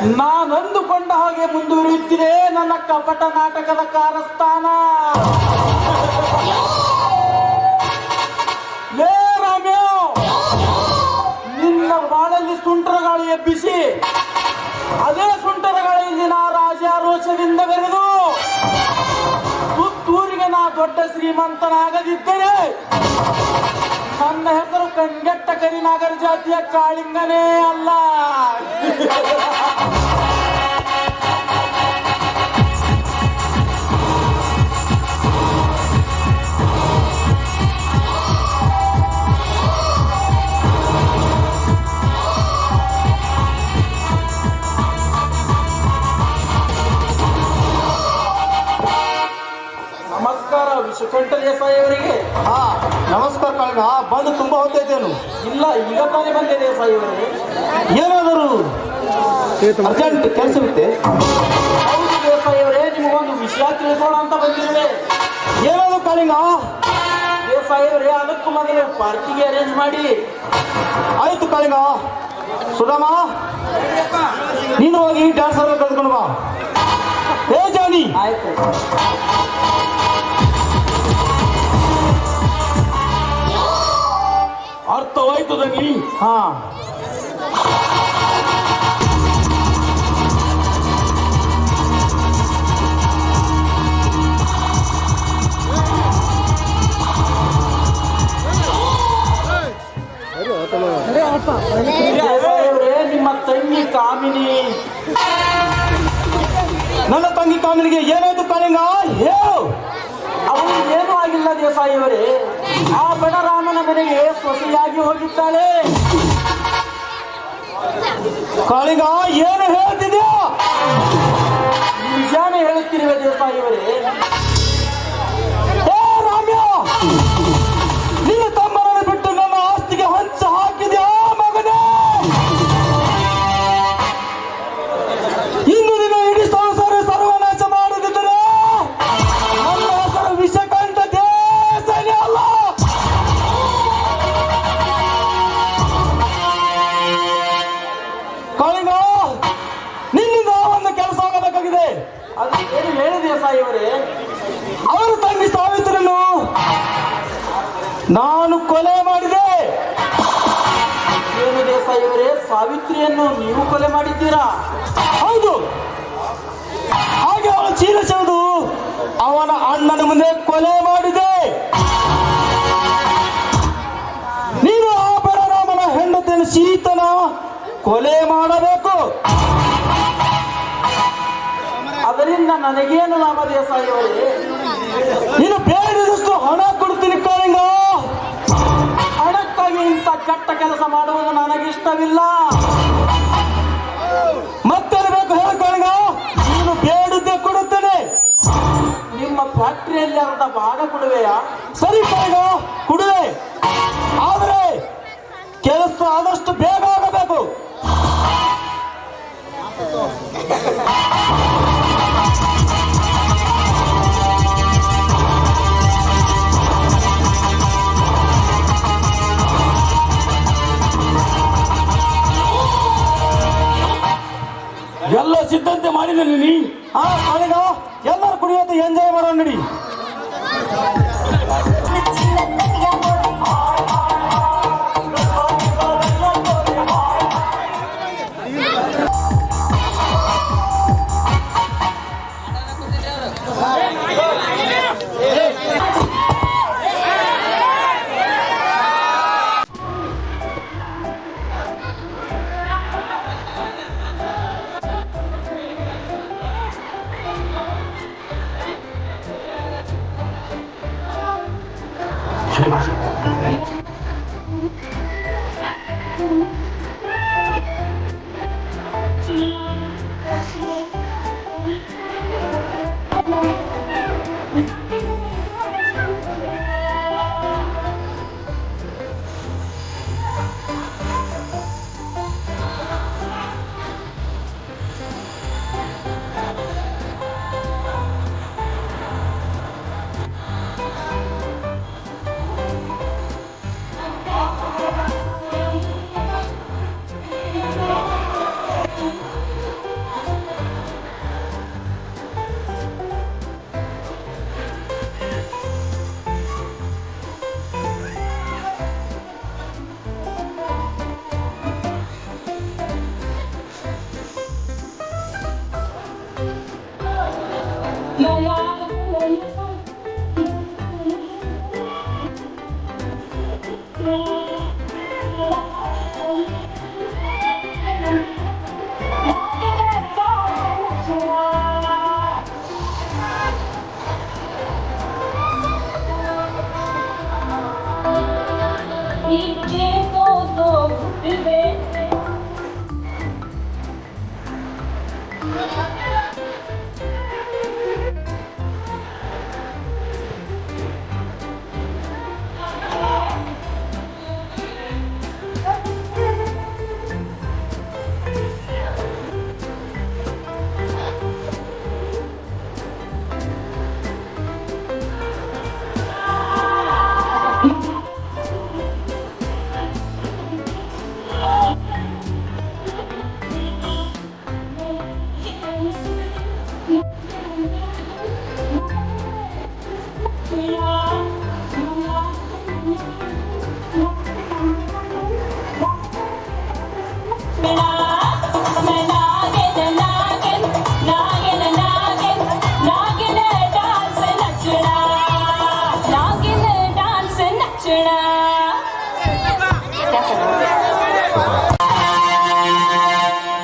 ನಾನಂದುಕೊಂಡ ಹಾಗೆ ಮುಂದುವರಿಯುತ್ತಿದೆ ನನ್ನ ಕಪಟ ನಾಟಕದ ಕಾರಸ್ಥಾನ. ಲೇ ರಾಮ್ಯ, ನಿನ್ನ ಬಾಳಲ್ಲಿ ಸುಂಟರ ಗಾಳಿ ಎಬ್ಬಿಸಿ ಅದೇ ಸುಂಟರ ಗಾಳಿಯಲ್ಲಿ ನಾ ರಾಜಾರೋಷದಿಂದ ಬೆರೆದು ಪುತ್ತೂರಿಗೆ ನಾ ದೊಡ್ಡ ಶ್ರೀಮಂತನಾಗದಿದ್ದರೆ ನನ್ನ ಹೆಸರು ಕಂಗೆಟ್ಟ ಕರಿನಾಗರ ಜಾತಿಯ ಕಾಳಿಂಗನೇ ಅಲ್ಲ. ನಮಸ್ಕಾರ ವಿಶ್ವಕಂಠ ದೇಸಾಯಿ ಅವರಿಗೆ. ನಮಸ್ಕಾರ ಕಾಳಿಂಗ, ಬಂದು ತುಂಬಾ ಹೊತ್ತೈತೇನು? ಇಲ್ಲ, ಈಗ ತಾನೇ ಬಂದೆ ದೇಸಾಯಿ ಅವರೇ. ಏನಾದರೂ ಅರ್ಜೆಂಟ್ ಕೆಲಸವಿತ್ತೆ? ಹೌದು ದೇಸಾಯಿ ಅವರೇ, ನಿಮಗೊಂದು ವಿಷಯ ತಿಳಿಸೋಣ ಅಂತ ಬಂದಿರುವೆ. ಏನಾದ್ರು ಕಾಳಿಂಗ? ದೇಸಾಯಿ ಅವರೇ, ಅದಕ್ಕೂ ಮೊದಲು ಪಾರ್ಟಿಗೆ ಅರೇಂಜ್ ಮಾಡಿ. ಆಯ್ತು ಕಾಳಿಂಗ. ಸುಧಾಮ, ನೀನು ಹೋಗಿ ಡ್ಯಾನ್ಸರ್ ಕರ್ಕೊಂಡು ಬಾ. ಹೇ ಜಾನಿ. ಆಯ್ತು. ಅರ್ಥವಾಯ್ತು ದನಿ? ಹಾ. ನಿಮ್ಮ ತಂಗಿ ಕಾಮಿನಿ. ನನ್ನ ತಂಗಿ ಕಾಮಿನಿಗೆ ಏನಾಯ್ತು ಕಾಳಿಂಗ? ಹೇಳು. ಅವಳು ಏನೂ ಆಗಿಲ್ಲ ದೇಸಾಯಿ ಅವರೇ. ಆ ಬಡರಾಮನ ಮನೆಗೆ ಸೊಸೆಯಾಗಿ ಹೋಗಿದ್ದಾಳೆ. ಕಾಳಿಂಗ, ಏನು ಹೇಳ್ತಿದ್ಯಾ? ನಿಜಾನೇ ಹೇಳುತ್ತಿರುವೆ ದೇಸಾಯಿ ಅವರೇ. ಏ ರಾಮ್ಯ, ನಿನ್ನ ತಮ್ಮನನ್ನು ಬಿಟ್ಟು ನನ್ನ ಆಸ್ತಿಗೆ ಹಂಚ ಹಾಕಿದ್ಯಾ ಮಗನೇ? ಇನ್ನು ನಿನ್ನ ಇಡೀ ಸಂಸಾರ ಸರ್ವನಾಶ ಮಾಡದಿದ್ದರೆ ನನ್ನ ಹೆಸರು ವಿಷಕಂಠ ದೇಸಾಯಿ ಅಲ್ಲ. ಕಾಳಿಂಗ, ನಿನ್ನಿಂದ ಒಂದು ಕೆಲಸ ಆಗಬೇಕಾಗಿದೆ. ಅದು ಏನು ಹೇಳಿ ದೇಸಾಯಿ ಅವರೇ? ಅವರ ತಂಗಿ ಸಾವಿತ್ರಿಯನ್ನು ನಾನು ಕೊಲೆ ಮಾಡಿದೆ. ಏನು ದೇಸಾಯಿ ಅವರೇ, ಸಾವಿತ್ರಿಯನ್ನು ನೀವು ಕೊಲೆ ಮಾಡಿದ್ದೀರಾ? ಹೌದು. ಹಾಗೆ ಅವಳ ಚೀಲ ಸೆಳೆದು ಅವನ ಅಣ್ಣನ ಮುಂದೆ ಕೊಲೆ ಮಾಡಿದೆ. ನೀನು ಆ ಬಲರಾಮನ ಹೆಂಡತಿಯನ್ನು ಸೀತನ ಕೊಲೆ ಮಾಡಬೇಕು. ಅದರಿಂದ ನನಗೇನು ಲಾಭ ದೇಸಾಯಿ ಅವರೇ? ನೀನು ಬೇಡಿದಷ್ಟು ಹಣ ಕೊಡ್ತೀನಿ ಕಾಳಿಂಗ. ಹಣಕ್ಕಾಗಿ ಇಂಥ ಕೆಟ್ಟ ಕೆಲಸ ಮಾಡುವುದು ನನಗಿಷ್ಟವಿಲ್ಲ. ಮತ್ತೆ ಬೇಕು ಹೇಳು ಕಾಳಿಂಗ. ನೀನು ಬೇಡಿದ್ದೆ ಕೊಡುತ್ತೇನೆ. ನಿಮ್ಮ ಫ್ಯಾಕ್ಟರಿಯಲ್ಲಿ ಅರ್ಧ ಭಾಗ ಕೊಡುವೆಯಾ? ಸರಿ ಕಾಳಿಂಗ, ಕೊಡುವೆ. ಆದರೆ ಕೆಲಸ ಆದಷ್ಟು ಬೇಗ ಆಗಬೇಕು. ಎಲ್ಲ ಸಿದ್ಧತೆ ಮಾಡಿದ್ದೇನೆ ನೀ. ಹಾ ಕಾಳಿಂಗ, ಎಲ್ಲರೂ ಕುಡಿಯೋದು ಎಂಜಾಯ್ ಮಾಡೋಣ ನಡಿ.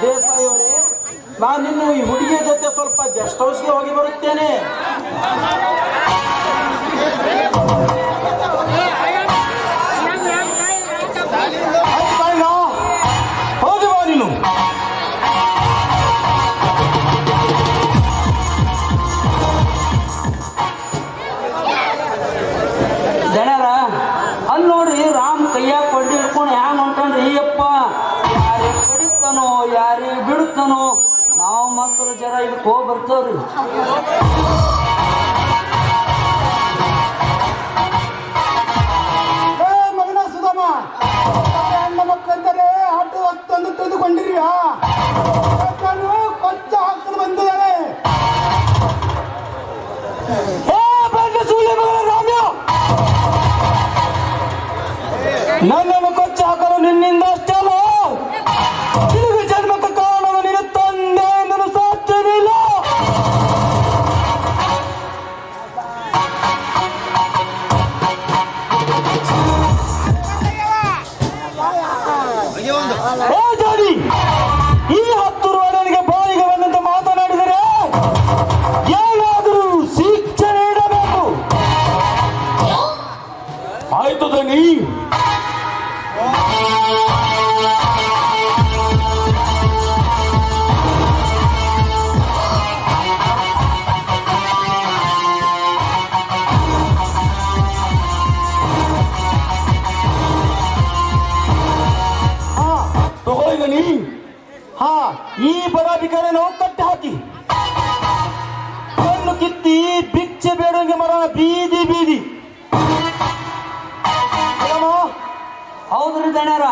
ದೇಸಾಯಿಯವರೇ, ನಾನಿನ್ನು ಈ ಹುಡುಗಿಯ ಜೊತೆ ಸ್ವಲ್ಪ ಗೆಸ್ಟ್ ಹೌಸ್ಗೆ ಹೋಗಿ ಬರುತ್ತೇನೆ. ಹೋಗಿ ಬಾ ನೀನು. ಜನರ ಅಲ್ಲಿ ನೋಡ್ರಿ, ರಾಮ್ ಕೈಯಾಗ ಕೊಂಡಿ ಹಿಡ್ಕೊಂಡು ಹ್ಯಾಂಗ ಹೊಂಟನ್ರಿ ಅಪ್ಪ. ಯಾರಿಗೆ ಕಡಿತಾನೋ ಯಾರಿಗೆ ಬಿಡುತ್ತಾನೋ, ನಾವು ಮಾತ್ರ ಜರ ಇದಕ್ಕೆ ಹೋಗಿ ಬರ್ತೇವ್ರಿ. ಮಗನ ಸುಧಮ್ಮ, ಹೆಣ್ಣು ಮಕ್ಕಳೆಂದರೆ ಆಟ ತಂದು ತೆಗೆದುಕೊಂಡಿರಿಯಾ? ಕೊಚ್ಚ ಹಾಕಲು ಬಂದಿದ್ದಾರೆ. ನನ್ನನ್ನು ಕೊಚ್ಚ ಹಾಕಲು ನಿನ್ನಿಂದ ಅಷ್ಟೇ ಅಲ್ಲ, ತಿರುಗಿ ಜನ್ಮಕ್ಕೆ ಕಾರಣವ ನೀನು ತಂದೆ ಎಂದನು ಸಾಧ್ಯವಿಲ್ಲ. ಜಾಡಿ, ಈ 10 ರೋಡನಿಗೆ ಬಾಯಿಗೆ ಬಂದಂತೆ ಮಾತನಾಡಿದರೆ ಏನಾದರೂ ಶಿಕ್ಷೆ ನೀಡಬೇಕು. ಆಯ್ತು ದನಿ. ತಗೊಳ್ಳಿ. ಹಾ, ಈ ಬರಾಬಿಕರನ್ನು ಕಟ್ಟಿ ಹಾಕಿ ಕಣ್ಣು ಕಿತ್ತಿ ಭಿಕ್ಷೆ ಬೇಡಂಗೆ ಮರ ಬೀದಿ ಬೀದಿ. ಹೌದ್ರಿ ದಣ್ಯರ,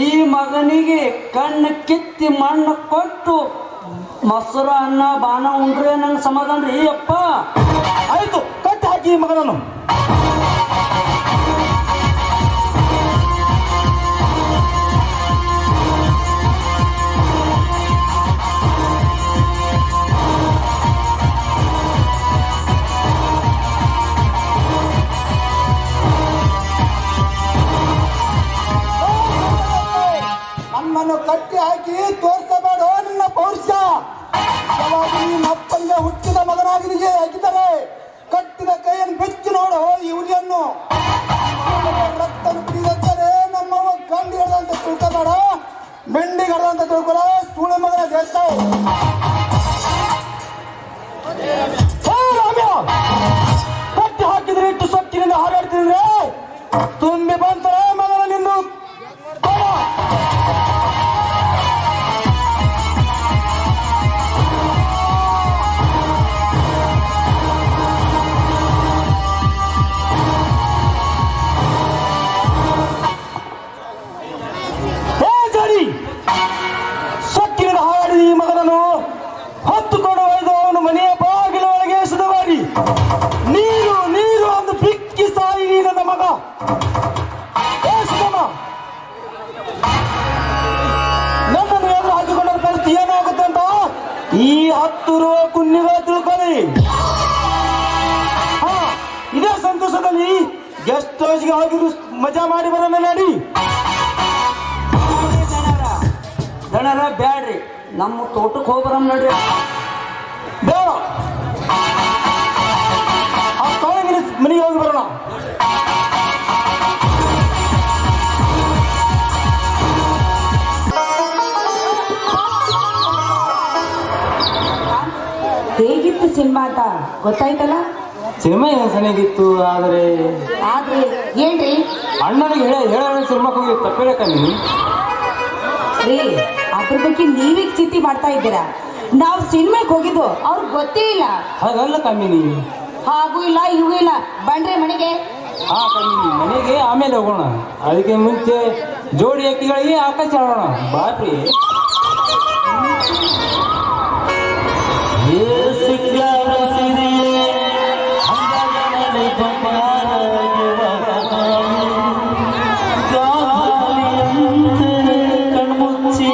ಈ ಮಗನಿಗೆ ಕಣ್ಣು ಕಿತ್ತಿ ಮಣ್ಣು ಕೊಟ್ಟು ಮೊಸರು ಅನ್ನ ಬಾನ ಉಂಡ್ರೆ ನಂಗೆ ಸಮಾಧಾನ ರೀ ಅಪ್ಪ. ಆಯ್ತು, ಕಟ್ಟಿ ಹಾಕಿ ಈ ಮಗನನ್ನು. ನಮ್ಮನ್ನು ಕಟ್ಟಿ ಹಾಕಿ ತೋರಿಸಬೇಡ ನಿನ್ನ ಪೌರುಷ. ಯಾವಾಗ ನಿಮ್ಮ ಅಪ್ಪನಿಗೆ ಹುಟ್ಟಿದ ಮಗನಾಗಿದೆಯೇ ಹಾಕಿದ್ದಾರೆ, ಕಟ್ಟಿದ ಕೈಯನ್ನು ಬೆಚ್ಚಿ ನೋಡು ಈ ಹುಲಿಯನ್ನು. ರಕ್ತ ಕುಡಿಯುತ್ತಾರೆ. ನಮ್ಮವ ಗಂಡಿ ಹಿಡ್ದಂತ ತಿಳ್ಕೊಬೇಡ, ಬೆಂಡಿ ಹಿಡ್ದಂತ ತಿಳ್ಕೊಳ. ಸುಳ್ಳು ಮಗನ ದೇಶ ಕಟ್ಟಿ ಹಾಕಿದ್ರೆ ಇಟ್ಟು ಸೊಕ್ಕಿನಿಂದ ಹಾರಾಡ್ತಿದ್ರೆ ತುಂಬಿ ಬಂತಾರೆ ಮಗನ ನಿಂದು. ಸೊಕ್ಕಿನಿಂದ ಹಾರಾಡಿದ ಈ ಮಗನನ್ನು ಹೊತ್ತುಕೊಂಡು ಒಯ್ದು ಅವನು ಮನೆಯ ಬಾಗಿಲ ಒಳಗೆ ಎಸೆದವಾಡಿ ನೀರು ನೀರು ಒಂದು ಬಿಕ್ಕಿ ಸಾಯಿ ನನ್ನ ಮಗ. ನನ್ನನ್ನು ಎಲ್ಲ ಹಾಕಿಕೊಂಡ ಪರಿಸ್ಥಿತಿ ಏನಾಗುತ್ತೆ ಅಂತ ಈ 10 ರೂ ಕುನ್ನಿಗಳ ತಿಳ್ಕೊಳ್ಳಿ. ಹಾ, ಇದೇ ಸಂತೋಷದಲ್ಲಿ ಗೆಸ್ಟ್ ಹೌಸ್ಗೆ ಹೋಗಿ ಮಜಾ ಮಾಡಿ ಬರೋಣ ನಡಿ. ದಣರ ಬ್ಯಾಡ್ರಿ, ನಮ್ಮ ತೋಟಕ್ಕೆ ಹೋಗ್ಬರ ನಡ್ರಿ. ಬೇಡ, ಆ ಕಾಳಿಂಗಿನ ಮನೆಗೆ ಹೋಗಿ ಬರೋಣ. ಹೇಗಿತ್ತು ಸಿನಿಮಾ ಅಂತ ಗೊತ್ತಾಯ್ತಲ್ಲ? ಸಿನಿಮಾ ಏನು ಚೆನ್ನಾಗಿತ್ತು, ಆದರೆ ಏನ್ರಿ ಅಣ್ಣನಿಗೆ ಹೇಳೋ ಸಿನಿಮಾಕ್ಕೆ ಹೋಗಿ ತಪ್ಪಿರಕ್ಕ ನೀನು ರೀ, ಅದ್ರ ಬಗ್ಗೆ ನೀವೀಗ ಚಿಂತೆ ಮಾಡ್ತಾ ಇದ್ದೀರಾ? ನಾವು ಸಿನಿಮಾಗೆ ಹೋಗಿದ್ದು ಅವ್ರಿಗೆ ಗೊತ್ತೇ ಇಲ್ಲ. ಹಾಗಲ್ಲ ಕಮ್ಮಿನಿ, ಹಾಗೂ ಇಲ್ಲ ಇವು ಇಲ್ಲ. ಬಂದ್ರೆ ಮನೆಗೆ. ಹಾ ಕಮ್ಮಿನಿ, ಮನೆಗೆ ಆಮೇಲೆ ಹೋಗೋಣ. ಅದಕ್ಕೆ ಮುಂಚೆ ಜೋಡಿ ಅಕ್ಕಿಗಳಿಗೆ ಆಕಾಶ ಆಡೋಣ. ಬಾಪ್ರಿ ಕಣ್ಮುಚ್ಚಿ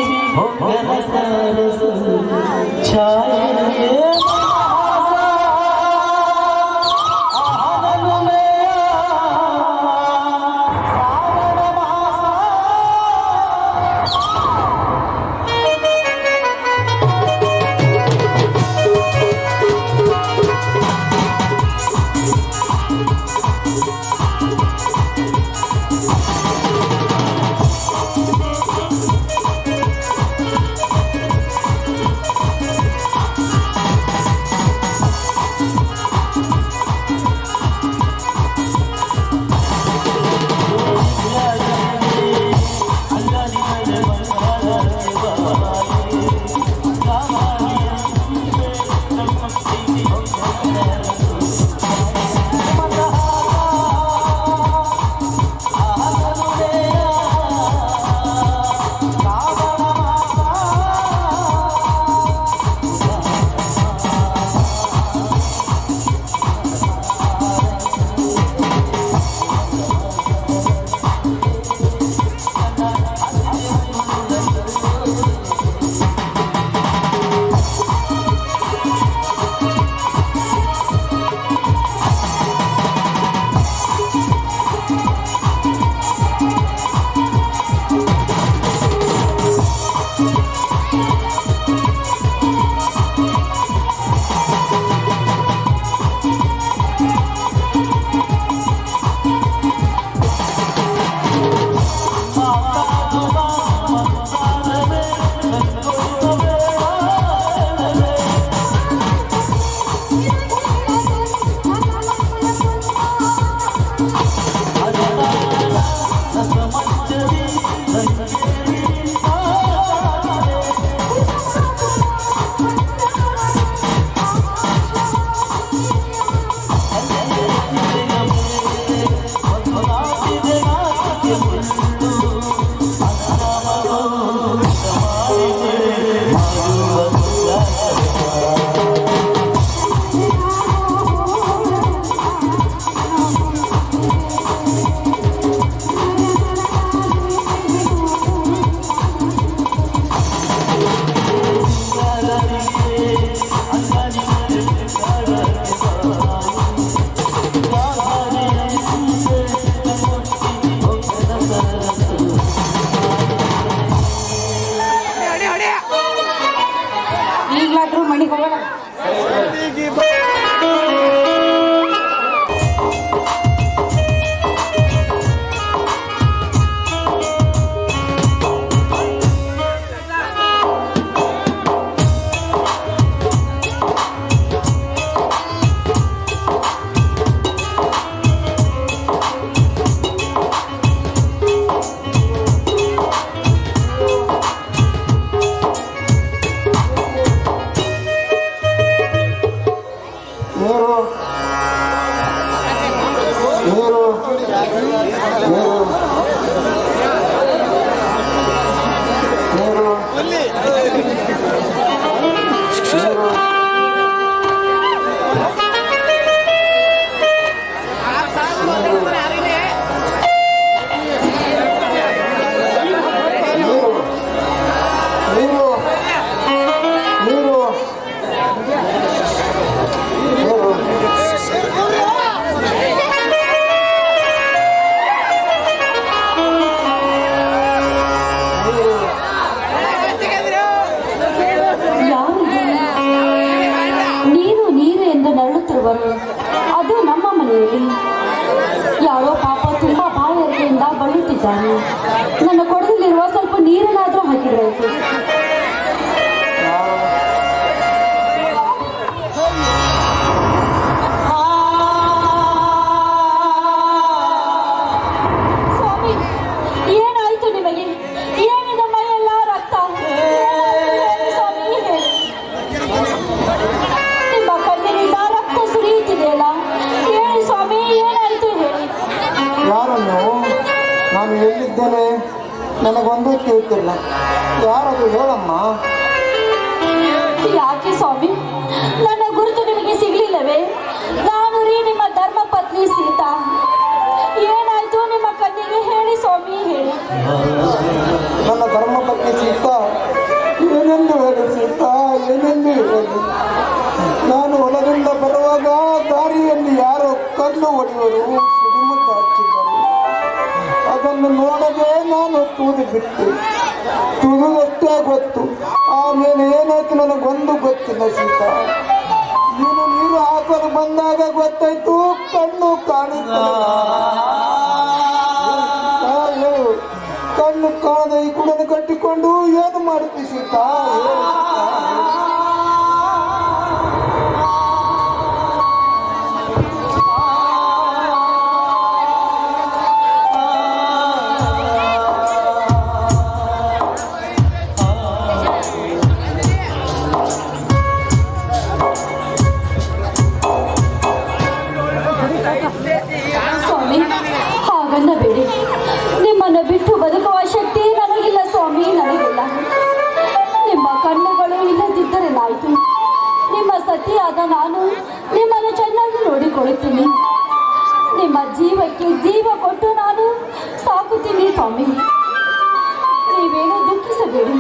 ಈಗಲಾದ್ರೂ ಮನೆಗೆ ಹೋಗೋಣ. ಅದು ನಮ್ಮ ಮನೆಯಲ್ಲಿ ಯಾರೋ ಪಾಪ ತುಂಬಾ ಬಾಯಾರಿಕೆಯಿಂದ ಬಳಲುತ್ತಿದ್ದಾನೆ. ನನ್ನ ಕೊಡದಲ್ಲಿರುವ ಸ್ವಲ್ಪ ನೀರನ್ನಾದ್ರೂ ಹಾಕಿದ್ರಾಯ್ತು. ನನಗೊಂದು ಕೇಳ್ತಿಲ್ಲ, ಯಾರದು ಹೇಳಮ್ಮ? ಯಾಕೆ ಸ್ವಾಮಿ, ನನ್ನ ಗುರುತು ನಿಮಗೆ ಸಿಗ್ಲಿಲ್ಲವೇ? ನಾನು ರೀ ನಿಮ್ಮ ಧರ್ಮ ಪತ್ನಿ ಸೀತಾ. ಏನಾಯ್ತು ನಿಮ್ಮ ಕಣ್ಣಿಗೆ? ಹೇಳಿ ಸ್ವಾಮಿ, ಹೇಳಿ. ನನ್ನ ಧರ್ಮ ಪತ್ನಿ ಸೀತಾ, ಏನೆಂದು ಹೇಳಿ ಸೀತಾ, ಏನೆಂದು ಹೇಳಿ? ನಾನು ಹೊಲದಿಂದ ಬರುವಾಗ ದಾರಿಯಲ್ಲಿ ಯಾರೋ ಕಲ್ಲು ಹೊಡೆಯುವರು ಸಿಡಿಮುದ್ದು ಹಚ್ಚಿದ್ದರು. ಅದನ್ನು ನೋಡದೆ ನಾನು ತೂದು ಬಿಟ್ಟೆ. ತುಳುವಷ್ಟೇ ಗೊತ್ತು, ಆಮೇಲೆ ಏನಾಯ್ತು ನನಗೊಂದು ಗೊತ್ತಿಲ್ಲ ಸೀತಾ. ನೀನು ನೀರು ಹಾಕಲು ಬಂದಾಗ ಗೊತ್ತಾಯ್ತು, ಕಣ್ಣು ಕಾಣಿಸ್ತಾ ಹೇಳು. ಕಣ್ಣು ಕಾಣದ ಈ ಕುಡನ್ನು ಕಟ್ಟಿಕೊಂಡು ಏನು ಮಾಡುತ್ತಿ ಸೀತಾ? ಸ್ವಾಮಿ, ಹಾಗನ್ನಬೇಡಿ. ನಿಮ್ಮನ್ನು ಬಿಟ್ಟು ಬದುಕುವ ಶಕ್ತಿ ನನಗಿಲ್ಲ ಸ್ವಾಮಿ, ನನಗಿಲ್ಲ. ನಿಮ್ಮ ಕಣ್ಣುಗಳು ಇಲ್ಲದಿದ್ದರೇನಾಯ್ತು? ನಿಮ್ಮ ಸತಿಯಾದ ನಾನು ನಿಮ್ಮನ್ನು ಚೆನ್ನಾಗಿ ನೋಡಿಕೊಳ್ಳುತ್ತೀನಿ. ನಿಮ್ಮ ಜೀವಕ್ಕೆ ಜೀವ ಕೊಟ್ಟು ನಾನು ಸಾಕುತ್ತೀನಿ ಸ್ವಾಮಿ. ನೀವೇನು ದುಃಖಿಸಬೇಡಿ.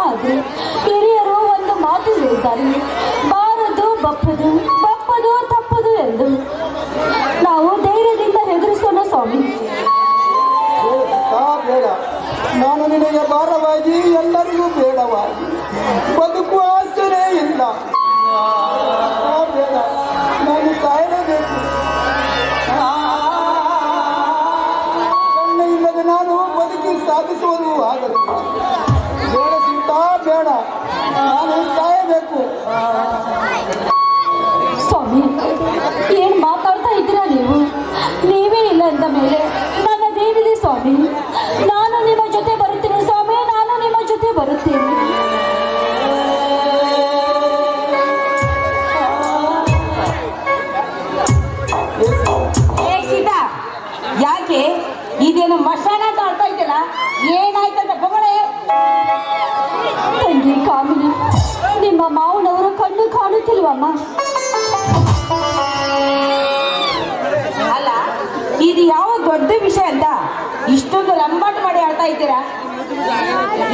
ಆದರೆ ಹಿರಿಯರು ಒಂದು ಮಾತು ಹೇಳಿದ್ದಾರೆ, ಬಾರದು ಬಪ್ಪದು, ಬಪ್ಪದು ತಪ್ಪದು ಎಂದು. ನಾವು ಧೈರ್ಯದಿಂದ ಎದುರಿಸೋಣ ಸ್ವಾಮಿ. ಬೇಡ, ನಾನು ನಿನಗೆ ಭಾರವಾಗಿ, ಎಲ್ಲರಿಗೂ ಬೇಡವಾಗಿ ಬದುಕುವ ಆಸೆನೇ ಇಲ್ಲ. ಬೇಡ, ನಾನು ಸಾಯಲೇಬೇಕು. ಕಣ್ಣು ಇಲ್ಲದೆ ನಾನು ಬದುಕಿ ಸಾಧಿಸುವುದು ಆಗಲ್ಲ. ಬೇಡ ಸೀತಾ, ಬೇಡ, ನಾನು ಸಾಯಬೇಕು. ಸ್ವಾಮಿ, ಏನ್ ಮಾತಾಡ್ತಾ ಇದ್ದೀರಾ ನೀವು? ನೀವೇ ಇಲ್ಲ ಅಂದ ಮೇಲೆ ನನ್ನದೇನಿದೆ ಸ್ವಾಮಿ? ನಾನು ನಿಮ್ಮ ಜೊತೆ ಬರುತ್ತೇನೆ ಸ್ವಾಮಿ, ನಾನು ನಿಮ್ಮ ಜೊತೆ ಬರುತ್ತೇನೆ. ಸೀತಾ, ಯಾಕೆ ಇದೇನು ಮಶಾನ ಅಂತ ಅರ್ಥ ಐತಲ್ಲ? ಏನಾಯ್ತಂತ ಬೊಗಳೆ? ತಂಗಿ ಕಾಮಿನಿ, ನಿಮ್ಮ ಮಾವನವರು ಕಣ್ಣು ಕಾಣುತ್ತಿಲ್ವಮ್ಮ? ಅಲ್ಲ, ಇದು ಯಾವ ದೊಡ್ಡ ವಿಷಯ ಅಂತ ಇಷ್ಟೊಂದು ರಂಬಾಟ ಮಾಡಿ ಆಡ್ತಾ ಇದ್ದೀರಾ?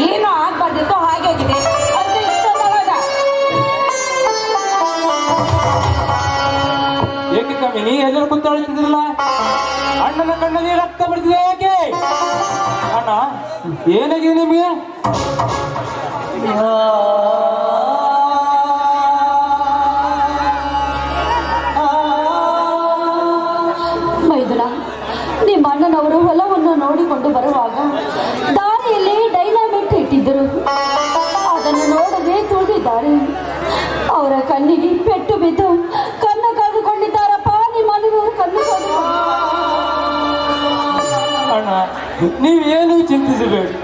ಏನು ಆಗ್ಬಾರ್ದಿತ್ತು ಹಾಗೆ ಆಗಿದೆ ಅಂತ ಇಷ್ಟೊಂದಲ್ಲ. ಏಕೆ ಕಾಮಿನಿ ಎಲ್ಲರೂ ಕುಂತಾಳ್ತಿದ್ರಲ್ಲ? ಅಣ್ಣನ ಕಣ್ಣಲ್ಲಿ ರಕ್ತ ಬರ್ತಿದೆ ಯಾಕೆ? ಅಣ್ಣ, ಏನಾಗಿದೆ ನಿಮಗೆ? ಮೈದುನ, ನಿಮ್ಮ ಅಣ್ಣನವರು ಹೊಲವನ್ನು ನೋಡಿಕೊಂಡು ಬರುವಾಗ ದಾರಿಯಲ್ಲಿ ಡೈನಾಮಿಟ್ ಇಟ್ಟಿದ್ದರು. ಅದನ್ನು ನೋಡದೆ ತುಳಿದಿದ್ದಾರೆ. ಅವರ ಕಣ್ಣಿಗೆ ಪೆಟ್ಟು ಬಿದ್ದು ಕಣ್ಣು ಕಳೆದುಕೊಂಡಿದ್ದಾರಪ್ಪ. ನಿಮ್ಮ ಅಣ್ಣನವರು ಕಣ್ಣು ಕಳೆದುಕೊಂಡು. ಅಣ್ಣ, ನೀವೇನು ಚಿಂತಿಸಬೇಡಿ.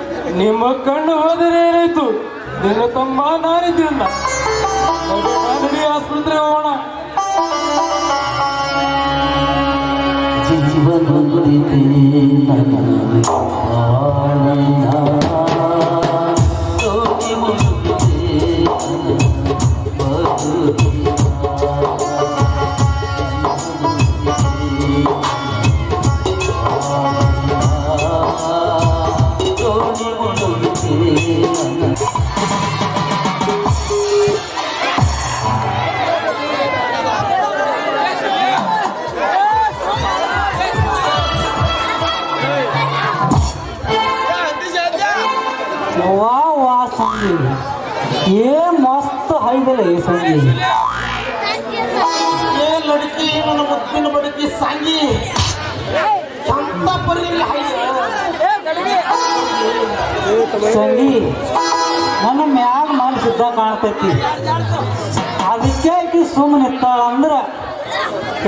ನಿಮ್ಮ ಕಣ್ಣು ಹೋದರೆ ಏನಾಯ್ತು? ನಿನ್ನ ತಮ್ಮ ನಾನಿದ್ದೀರಲ್ಲ. ನಡಿ ಆಸ್ಪತ್ರೆಗೆ ಹೋಗೋಣ. ಏನ್ ಮಸ್ತ್ ಹೈದಲ್ಲ ಈ ಸಂಗಿ. ಏನ್ ಲಡಿಕಿ, ನನ್ನ ಮುದ್ದಿನ ಬಡಕಿ ಸಂಗಿ ಅಂತ ಪರಿ ಸಂಗಿ, ನನ್ನ ಮ್ಯಾಗ ಮನಸ್ಸಿದ್ದ ಕಾಣ್ತೈತಿ. ಅದಕ್ಕೆ ಆಕಿ ಸುಮ್ಮನೆ ಇರ್ತಾಳ ಅಂದ್ರ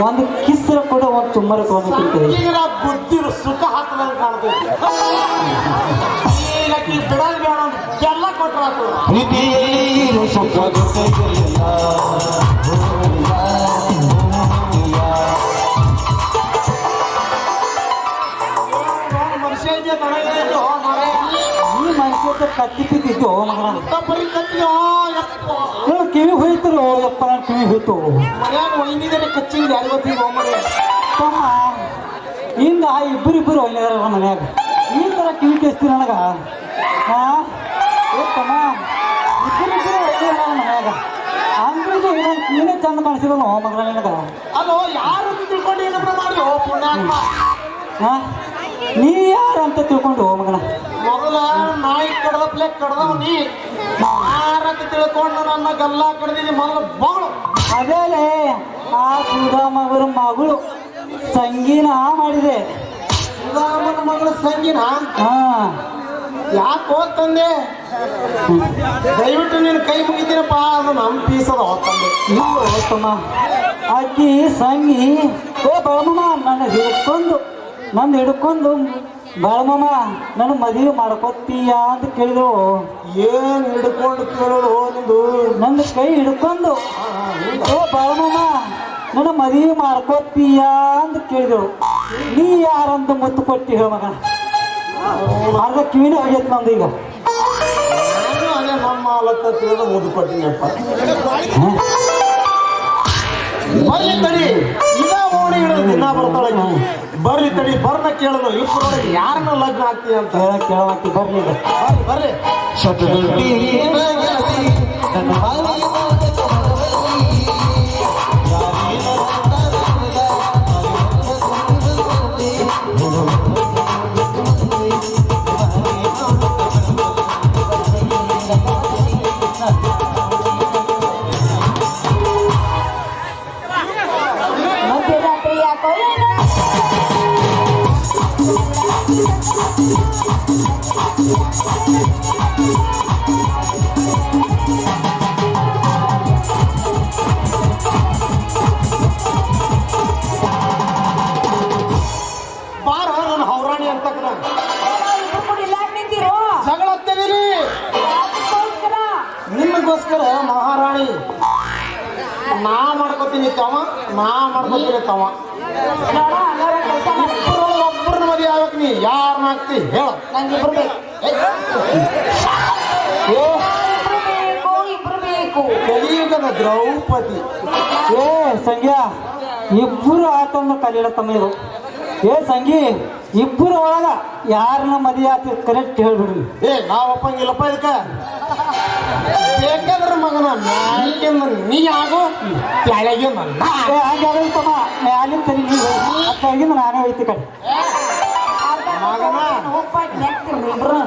ಒಂದು ಕಿಸ್ರ ಕೂಡ ಒಂದು ತುಮ್ಮರ ತೊಗೊಂಡಿರ್ತೈತಿ. ಬುದ್ಧಿ ಸುಖ ಹಾಕದಂಗೆ ಕಾಣ್ತೈತಿ. ಬಿಡಲ್ ಬೇಡ ಎಲ್ಲ ಕೊಟ್ಟರಾತು. ಮನುಷ್ಯ ನನಗೆ ಈ ಮನುಷ್ಯ ಕತ್ತಿ ಬಿದ್ದಿದ್ದು ಮಗನ ಬರೀ ಕತ್ತಿಯೋ ಯಪ್ಪ. ನೀವು ಕಿವಿ ಹೋಯ್ತರು ಯಪ್ಪ ನಾನು ಕಿವಿ ಹೋಯ್ತು ಮನ್ಯಾಗ ಒಯ್ದಿದ್ದೇನೆ ಕಚ್ಚಿಂಗ್ ಯಾರಿಗೊತ್ತಿಗೆ ಹೋಗ್ರಿ. ತಮ್ಮ ಹಿಂಗ ಇಬ್ಬರಿಬ್ಬರು ಒಯ್ದಾರ ಮನ್ಯಾಗ ಈ ಥರ ಕಿವಿ ಕೇಸ್ತೀರಿ ನನಗ ಹಾ ತಮ್ಮ ಇಬ್ಬರಿಬ್ಬರು ಒಯ್ದಾರ ಮನ್ಯಾಗ ಅಂದ್ರಿಗೆ ನಾನು ಕಿವಿನೇ ಚಂದ ಕಾಣಿಸಿರೋನು ಮಗನ ನಿನಗ ಅಲ್ಲೋ ಯಾರು ತಿಳ್ಕೊಂಡು ಏನಪ್ಪ ಮಾಡಿ ಪುಣ್ಯಾತ್ಮ. ಹಾ ನೀ ಯಾರು ಅಂತ ತಿಳ್ಕೊಂಡು ಮಗನ ಮೊದಲ ನಾಯಿ ಕಡ್ದ ಪ್ಲೇಟ್ ಕಡ್ದವ್ ನೀ ಯಾರಂತ ತಿಳ್ಕೊಂಡು ನನ್ನ ಗಲ್ಲ ಕಡ್ದಿನಿ ಮೊದಲು ಮಗಳು. ಅದೇಲೆ ಆ ಸುಧಾಮಗರ ಮಗಳು ಸಂಗೀನ ಮಾಡಿದೆ ಸುಧಾಮನ ಮಗಳ ಸಂಗಿನ ಹಾ ಯಾಕೆ ಹೋಗ್ತಂದೆ ದಯವಿಟ್ಟು ನೀನು ಕೈ ಮುಗಿತೀನಪ್ಪ ಅದು ನಮ್ಮ ಪೀಸದ ಹೋಗ್ತಂದೆ. ಇಲ್ಲ ತಮ್ಮ ಆಕಿ ಸಂಗಿ ಓ ಬಾಳಮ್ಮ ನನ್ನ ಹಿಡ್ಕೊಂಡು ಬಾಳಮ್ಮ ನನ್ನ ಮದುವೆ ಮಾಡ್ಕೊತೀಯ ಅಂತ ಕೇಳಿದ್ರು. ಏನ್ ಹಿಡ್ಕೊಂಡು ಕೇಳೋದು ನಿಂದು ನನ್ನ ಕೈ ಹಿಡ್ಕೊಂಡು ಓ ಬಾಳಮ್ಮ ನನ್ನ ಮದುವೆ ಮಾಡ್ಕೊತೀಯ ಅಂತ ಕೇಳಿದ್ರು. ನೀ ಯಾರಂತ ಮುತ್ತು ಕೊಟ್ಟಿ ಹೇಳ ಮಗ ಅರ್ಧ ಕಿವಿನೇ ಹೋಗೈತೆ ನಂದು ಈಗ. ನಾನು ಅದೇ ನಮ್ಮ ಮಾಲಕ್ಕ ತಿಳಿದು ಮುದ್ದು ಕೊಟ್ಟಿನಪ್ಪ. ಬರ್ಲಿ ತಡಿ ಇದ ಓಣಿ ಹಿಡಿದು ದಿನ ಬರ್ತಾಳೆ ಬರ್ಲಿ ತಡಿ ಬರ್ನ ಕೇಳೋದು ಇಬ್ಬರೊಳಗೆ ಯಾರನ್ನ ಲಗ್ನ ಆಗ್ತೀಯ ಅಂತ ಕೇಳಕ್ಕೆ ಬರ್ಲಿ ಈಗ. ಬರ್ಲಿ ಮಧ್ಯರಾತ್ರಿ ಯಾಕೋ ಏನೋ ಬಾರ ನನ್ನ ಹೌರಾಣಿ ಅಂತಕ್ರ ಇಬ್ರು ಕೂಡ ಇಲ್ಲ ನಿಂತಿರೋ ಜಗಳ ಹತ್ತದಿರಿ ಯಾಕೋಸ್ಕರ ನಿಮಗೋಸ್ಕರ ಮಹಾರಾಣಿ ನಾ ಮಾಡ್ಕೊತೀನಿ ತವ ನಾ ಮಾಡ್ಕೊತೀನಿ ತವ ನೋಡ ಹಂಗಾರೆ ಕೆಲಸ ಮಾಡಿ ಇಬ್ಬರೊಳಗೆ ಒಬ್ಬರನ್ನ ಮದುವೆ ಆಗ್ಬೇಕು ನೀ ಯಾರನ್ನ ಆಗ್ತಿ ಹೇಳ ನಂಗೆ ಇಬ್ರು ಬೇಕು ಇಬ್ರು ಬೇಕು ಕಲಿಯುಗದ ದ್ರೌಪದಿ ಏ ಸಂಗ್ಯಾ ಇಬ್ಬರು ಆತಂದು ಕಲಿಯಲ್ಲ ತಮ್ಮ ಇದು. ಏ ಸಂಗಿ ಇಬ್ಬರು ಒಳಗ ಯಾರನ್ನ ಮದುವೆ ಆತ ಕರೆಕ್ಟ್ ಹೇಳ್ಬಿಡ್ರಿ. ಏ ನಾವ್ ಒಪ್ಪಂಗಿಲ್ಲಪ್ಪ ಇದಕ್ಕ ಬೇಕಾದ್ರೆ ಮಗನ ಮ್ಯಾಲಿಂದ ನೀ ಆಗು ಕೆಳಗಿಂದ ನಾ. ಏ ಹಂಗಾಗಲ್ಲ ತಮ್ಮ ಮ್ಯಾಲಿನ ತರಿ ಅತ್ತಾಗಿಂದ ನಾನೇ ಹೋಯ್ತು ಕಡೆ ಮಗನ ಉಪ್ಪಾಕಿ ನೆಕ್ತಿರ್ರಿ ಇಬ್ರು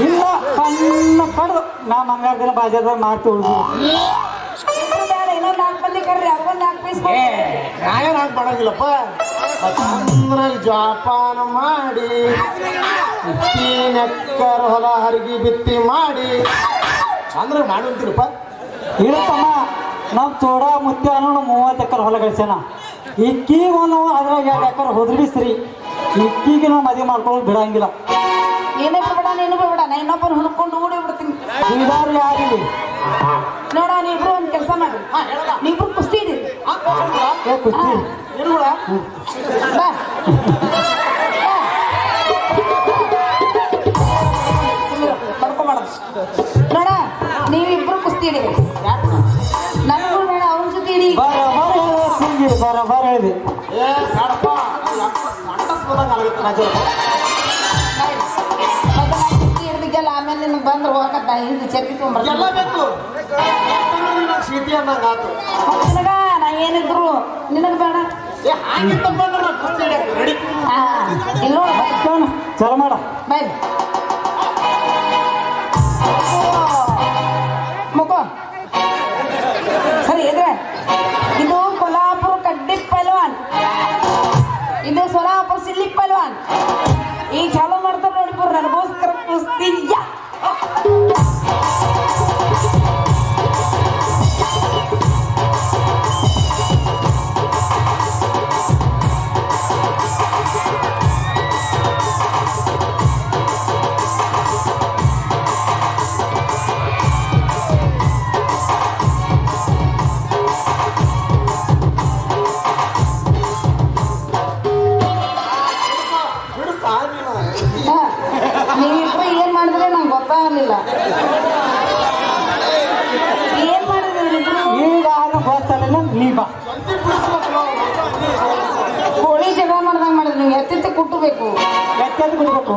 ಇಲ್ಲ ಸಣ್ಣ ಕಡ್ದು ನಾ ಮಂಗಾರ ದಿನ ಬಾಜಾರ್ದಾಗ ಮಾಡ್ತೀವಿ ಇಬ್ರು ಬೇಡ ಇನ್ನೊಂದು 4 ಮಂದಿ ಕರ್ರಿ ಅದೊಂದು 4 ಪೀಸ್ ನಾಯನ್ ಹಾಕಿ ಮಾಡಂಗಿಲ್ಲಪ್ಪ ಚಂದ್ರ ಜೋಪಾನ ಮಾಡಿ ನೆಕ್ಕರ್ ಹೊಲ ಹರಿಗಿ ಬಿತ್ತಿ ಮಾಡಿ ಚಂದ್ರ ಮಾಡಿರ್ತೀರಪ್ಪ. ಇರುತ್ತಮ್ಮ ನಮ್ಮ ಚೋಡ ಮುತ್ಯ ಅನ್ನೋ 30 ಎಕರೆ ಹೊಲ ಗಳಿಸ್ಯಾನ. ಇಕ್ಕಿಗೆ ನಾವು ಅದ್ರಾಗ 2 ಎಕರೆ ಹೋದ್ರಿ ಸರಿ ಇಕ್ಕಿಗೆ ನಾವು ಮದುವೆ ಮಾಡ್ಕೊಳ್ಳೋದು ಬಿಡಂಗಿಲ್ಲ. ನೀನು ಬೇಡ ನೀನು ಬೇಡ ನಾ ಇನ್ನೊಬ್ಬರು ಹುಡ್ಕೊಂಡು ಓಡಿ ಬಿಡ್ತೀನಿ. ಇದಾರು ಯಾರಿಲ್ಲಿ ನೋಡ ನೀವಿಬ್ರು ಒಂದು ಕೆಲಸ ಮಾಡಿ ನೀವಿಬ್ರು ಕುಸ್ತಿ ಇದ್ದೀರಿ ಏ ಕುಸ್ತಿ ಇರುಗಳ ಬಾ ಬಡ್ಕೊಬಾರ್ದು ನೋಡ ನೀವಿಬ್ರು ಕುಸ್ತಿ ಇಡಿ ನನಗೂ ಬೇಡ ಅವನ ಜೊತೆ ಇಡಿ ಬರ ಹೇಳಿದೆ ಏ ಬೇಡಪ್ಪ ಮಂಡಸ್ಬೋದಂಗ ಆಗುತ್ತೆ ರಾಜ ಕುಸ್ತಿ ಹಿಡ್ದಿದ್ದಲ್ಲ ಆಮೇಲೆ ನಿನಗೆ ಬಂದ್ರೆ ಹೋಗತ್ತ ಇದು ಚರ್ಕಿ ತೊಗೊಂಬರ್ತೀನಿ ಎಲ್ಲ ಬೇಕು ಸೀಟಿ ಅಂದಂಗ ಆತು ನಿನಗ ನಾ ಏನಿದ್ರು ನಿನಗೆ ಬೇಡ ಏ ಹಾಗಿತ್ತಪ್ಪ ಅಂದ್ರೆ ನಾ ಕುಸ್ತಿ ಹಿಡಿಯಕ್ಕೆ ರೆಡಿ. ಇಲ್ಲಿ ನೋಡ ಚಲೋ ಮಾಡ ಬಾಯ್ ಮುಖ ಸರಿ ಇದ್ರೆ ಇದು ಕೊಲ್ಹಾಪುರ ಕಡ್ಡಿ ಪಲ್ವಾನ್ ಇದು ಸೋಲಾಪುರ ಸಿಲ್ಲಿ ಪಲ್ವಾನ್ ಈಗ ಚಾಲೂ ಮಾಡ್ತಾರ ನೋಡಿಪುರ್ ನನಗೋಸ್ಕರ ಕುಸ್ತಿಯ ನೀವಿಬ್ರು ಏನ್ ಮಾಡಿದ್ರೆ ಬಾ. ಕೋಳಿ ಜಗಳ ಮಾಡ್ದಂಗ ಮಾಡಿದ್ ನೀವು ಎತ್ತಿತ್ತು ಕುಟ್ಟಬೇಕು. ಎತ್ತೆದ್ದು ಬಿಡ್ಬೇಕು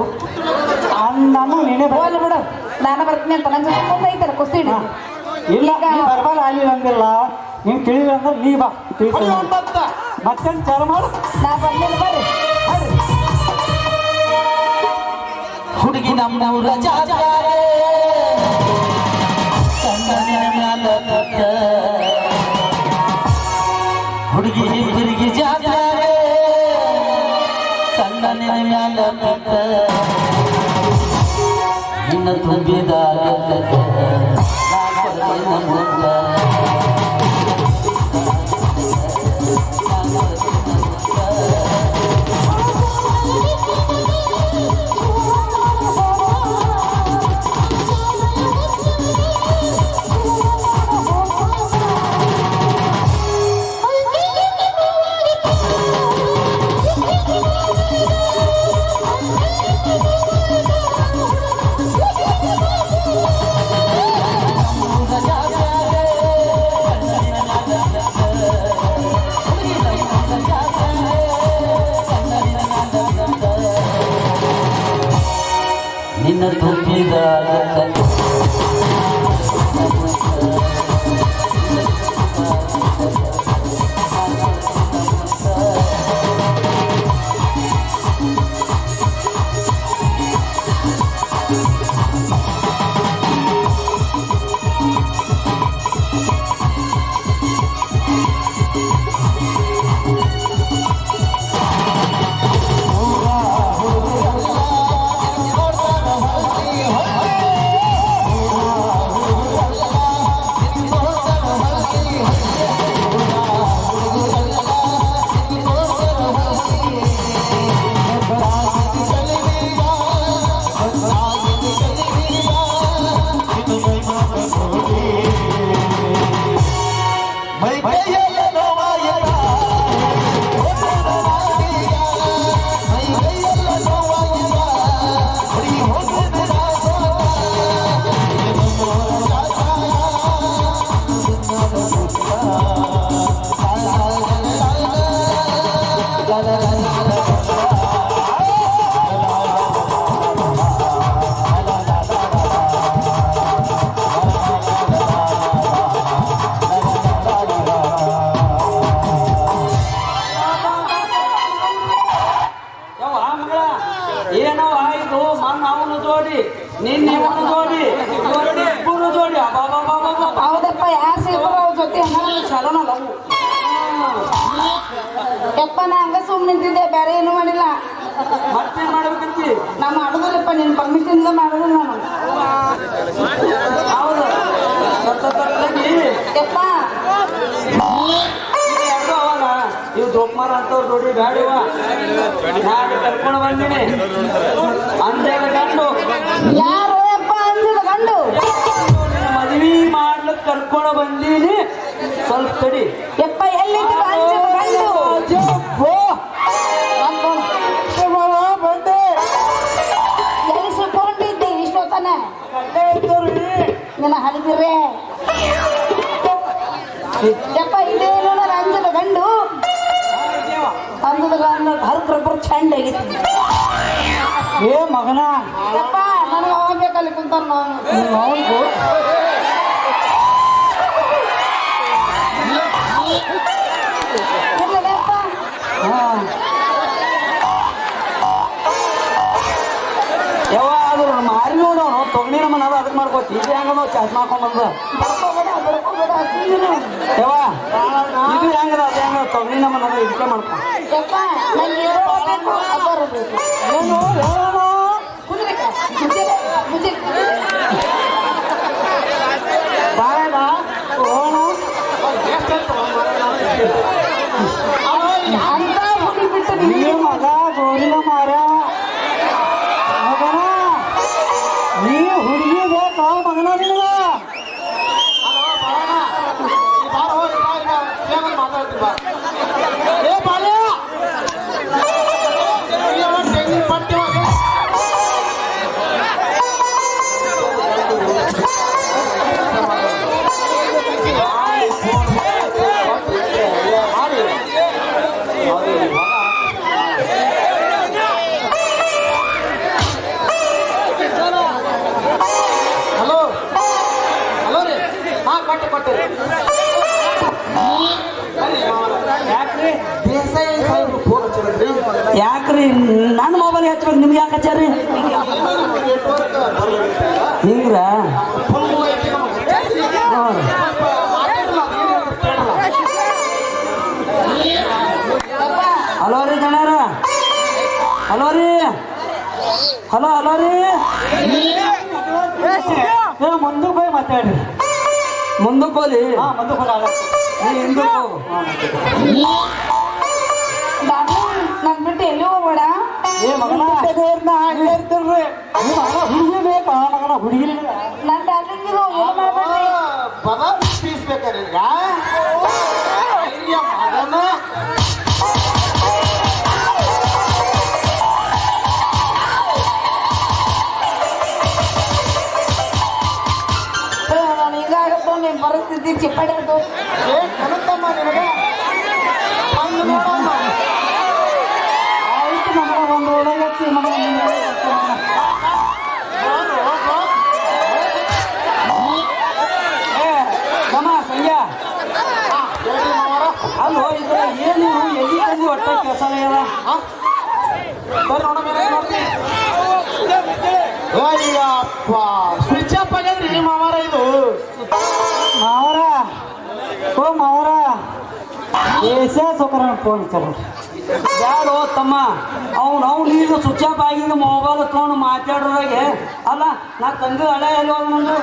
ನಾನು ನೀನೇ ಹೋಗ್ಲಿ ಬಿಡು, ನಾನು ಬರ್ತೀನಿ ಅಂತ ನನ್ನ ಜೊತೆ ಮುಂದೆ ಐತಲ್ಲ ಕುಸ್ತಿ ಹಿಡಿ. ಇಲ್ಲ ಬರ್ಬಾರ ಅಲ್ಲಿ ಅಂದಿಲ್ಲ ನೀನು ತಿಳಿದ ಅಂದ್ರೆ ನೀ ಬಾ ಮತ್ತೆ ಚಾಲು ಮಾಡು. ನಾ ಬರ್ಲಿಲ್ಲ ಬರ್ರಿ ಬರ್ರಿ. ಹುಡುಗಿ ನಮ್ಮ ಜಾತ್ರೆ ಹುಡುಗಿ ಹಿರಿಗಿ ಜಾತ್ರೆ ಕಣ್ಣನ ಮ್ಯಾಲ ನಿನ್ನ ತುಂಬಿದಾಗ ನಿನ್ನ ತುಂಬಿದಾಗ ಏನೋ ಆಯ್ತು ಮನ್ ಅವನು ಜೋಡಿ ನಿನ್ನೆ ಅವನು ಜೋಡಿ ಇಬ್ಬರು ಜೋಡಿ ಹೌದಪ್ಪ ಯಾರು ಸಿಗ್ತಾರ ಅವ್ರ ಜೊತೆ ಚಲೋನಲ್ಲ ಅವು. ಯಪ್ಪ ನಾ ಹಂಗ ಸುಮ್ಮನೆ ನಿಂತಿದ್ದೆ, ಬೇರೆ ಏನು ಮಾಡಿಲ್ಲ. ಮತ್ತೇನ್ ಮಾಡ್ಬೇಕಂತಿ? ನಾ ಮಾಡುದಿಲ್ಲಪ್ಪ, ನಿನ್ನ ಪರ್ಮಿಷನ್ ಮಾಡೋದಿಲ್ಲ ನಾನು. ಹೌದು ಯಪ್ಪ ಎರಡು ಅವಾಗ ಇವ್ ದೊಪ್ಪಮಾರ ಅಂತವ್ರು ಜೋಡಿ ಬ್ಯಾಡಿವ ನಾನು ಕರ್ಕೊಂಡು ಬಂದಿನಿ. ಅಂದೇಳ ಗಂಡು ಯಾರು ಯಪ್ಪ ಅಂದಿದ ಗಂಡು? ಮದ್ವಿ ಮಾಡ್ಲಿಕ್ಕೆ ಕರ್ಕೊಂಡು ಬಂದೀನಿ, ಸ್ವಲ್ಪ ತಡಿ. ಯಪ್ಪ ಎಲ್ಲಿದ್ದ ಅಂದಿದ ಗಂಡು? ಎಲ್ಲಿ ಸಿಕ್ಕೊಂಡಿದ್ದೆ ಇಷ್ಟೊತ್ತನ? ನಿನ್ನ ಹಲಿದಿರ್ರೆ ಯಪ್ಪ ಇದೇನು ಅಂಜದ ಗಂಡು? ಅಂದದ ಗಂಡು ಹರ್ಕ್ರೊಬ್ಬರು ಚಂಡ ಆಗಿತ್ತು. ಏ ಮಗನ ಯಪ್ಪ ನನಗೆ ಅವಾಗ ಬೇಕಲ್ಲಿ ಕುಂತಾರ ನಾವು. ಇರ್ಲಪ್ಪ ಯಾವ ಅದು ಮಾರಿ ನೋಡೋನು ತೊಗಣಿ ನಮ್ಮನ ಅದ ಅದಕ್ಕೆ ಮಾಡ್ಕೋತಿ ಇದು ಹೆಂಗ ನಾವು ಚಾಟ್ ಮಾಡ್ಕೊಂಡ್ ಯಾವ ಇದು ಹೆಂಗದ ಅದು ಹೆಂಗ ತೊಗಣಿ ನಮ್ಮನ ಅದ ಇದಕ್ಕೆ ಮಾಡ್ಕೊ ಯಪ್ಪ ನಂಗೆ ಬರಬೇಕು. ಏನು ಹೇಳೋಣ ಬಾಯಣ ಹೋಣ ಅಂತ ಹುಡಿ ಬಿಟ್ಟು ನೀ ಮಗ ಗೋರಿನ ಮಾರ ಮಗನ ನೀ ಹುಡುಗಿ ಬೇಕಾ ಮಗನ ನಿನಗ ಯಾಕ್ರಿ ದೇಸಾಯಿ ಸಾಹೇಬ್ರು ಫೋನ್ ಹಚ್ಚಿದ್ರಿ. ಯಾಕ್ರಿ ನನ್ನ ಮೊಬೈಲ್ ಹಚ್ಬೇಕು ನಿಮ್ಗೆ ಯಾಕೆ ಹಚ್ಚಾರಿ ನೆಟ್ವರ್ಕ್ ಹಿಂಗ್ರ ಹಲೋ ರೀ ಜನರ ಹಲೋ ರೀ ಹಲೋ ಹಲೋ ರೀ ಮುಂದಕ್ಕೆ ಹೋಗಿ ಮಾತಾಡ್ರಿ ಮುಂದಕ್ಕೆ ಹೋಗಿ ಮುಂದಕ್ಕೆ ಹೋಗಿ ನೀ ಹಿಂದಕ್ಕೆ ಹೋಗು ಬಾಬು ನನ್ ಬಿಟ್ಟು ಎಲ್ಲಿ ಹೋಗ್ಬೇಡ. ಏ ಮಗನ ಇರ್ತಿಲ್ರಿ ಹುಡುಗಿ ಬೇಕಾ ಮಗನ ಹುಡುಗಿ ನನ್ ಡಾರ್ಲಿಂಗ್ ಇದು ಏನು ಮಾಡ್ಬೇಡ್ರಿ. ಪದ ಬೀಸ್ಬೇಕಾರೆ ಈಗ ಮಗನ ನಾನು ಹಿಂಗಾಗತ್ತೋ ನಿನ್ ಪರಿಸ್ಥಿತಿ ಚಿಪ್ಪಡಿದ್ದು. ಕನಕಮ್ಮ ನಿನಗೆ ಒಂದು ನೋಡಮ್ಮ. ಆಯ್ತು ಮಗನ ಒಂದು ಒಳಗತ್ತಿ ಮಗನ ನಮ್ಮ ಸಂಜೆ ಅಲ್ಲೋ ಇದ್ರ ಏನು ಎಲ್ಲಿ ತಂದು ಒಟ್ಟ ಕೆಲಸ ಇಲ್ಲ ಬರ್ರಿ ನೋಡಮ್ಮ ಅಯ್ಯಪ್ಪ ಸ್ವಿಚ್ ಅಪ್ ಆಗ್ಯದ್ರಿ ಮಾವಾರ ಇದು ಮಾವರ ಓ ಮಾವರ ಏಸೇ ಸೊಕರ ಫೋನ್ ಚಲೋ ಯಾರು ತಮ್ಮ ಅವ್ನು ಈಗ ಸ್ವಿಚ್ ಆಫ್ ಆಗಿದ್ದು ಮೊಬೈಲ್ ತೊಗೊಂಡು ಮಾತಾಡೋದಾಗೆ ಅಲ್ಲ ನಾ ತಂದೆ ಹಳೆ ಎಲ್ಲಿ ಹೋದ ನಂದು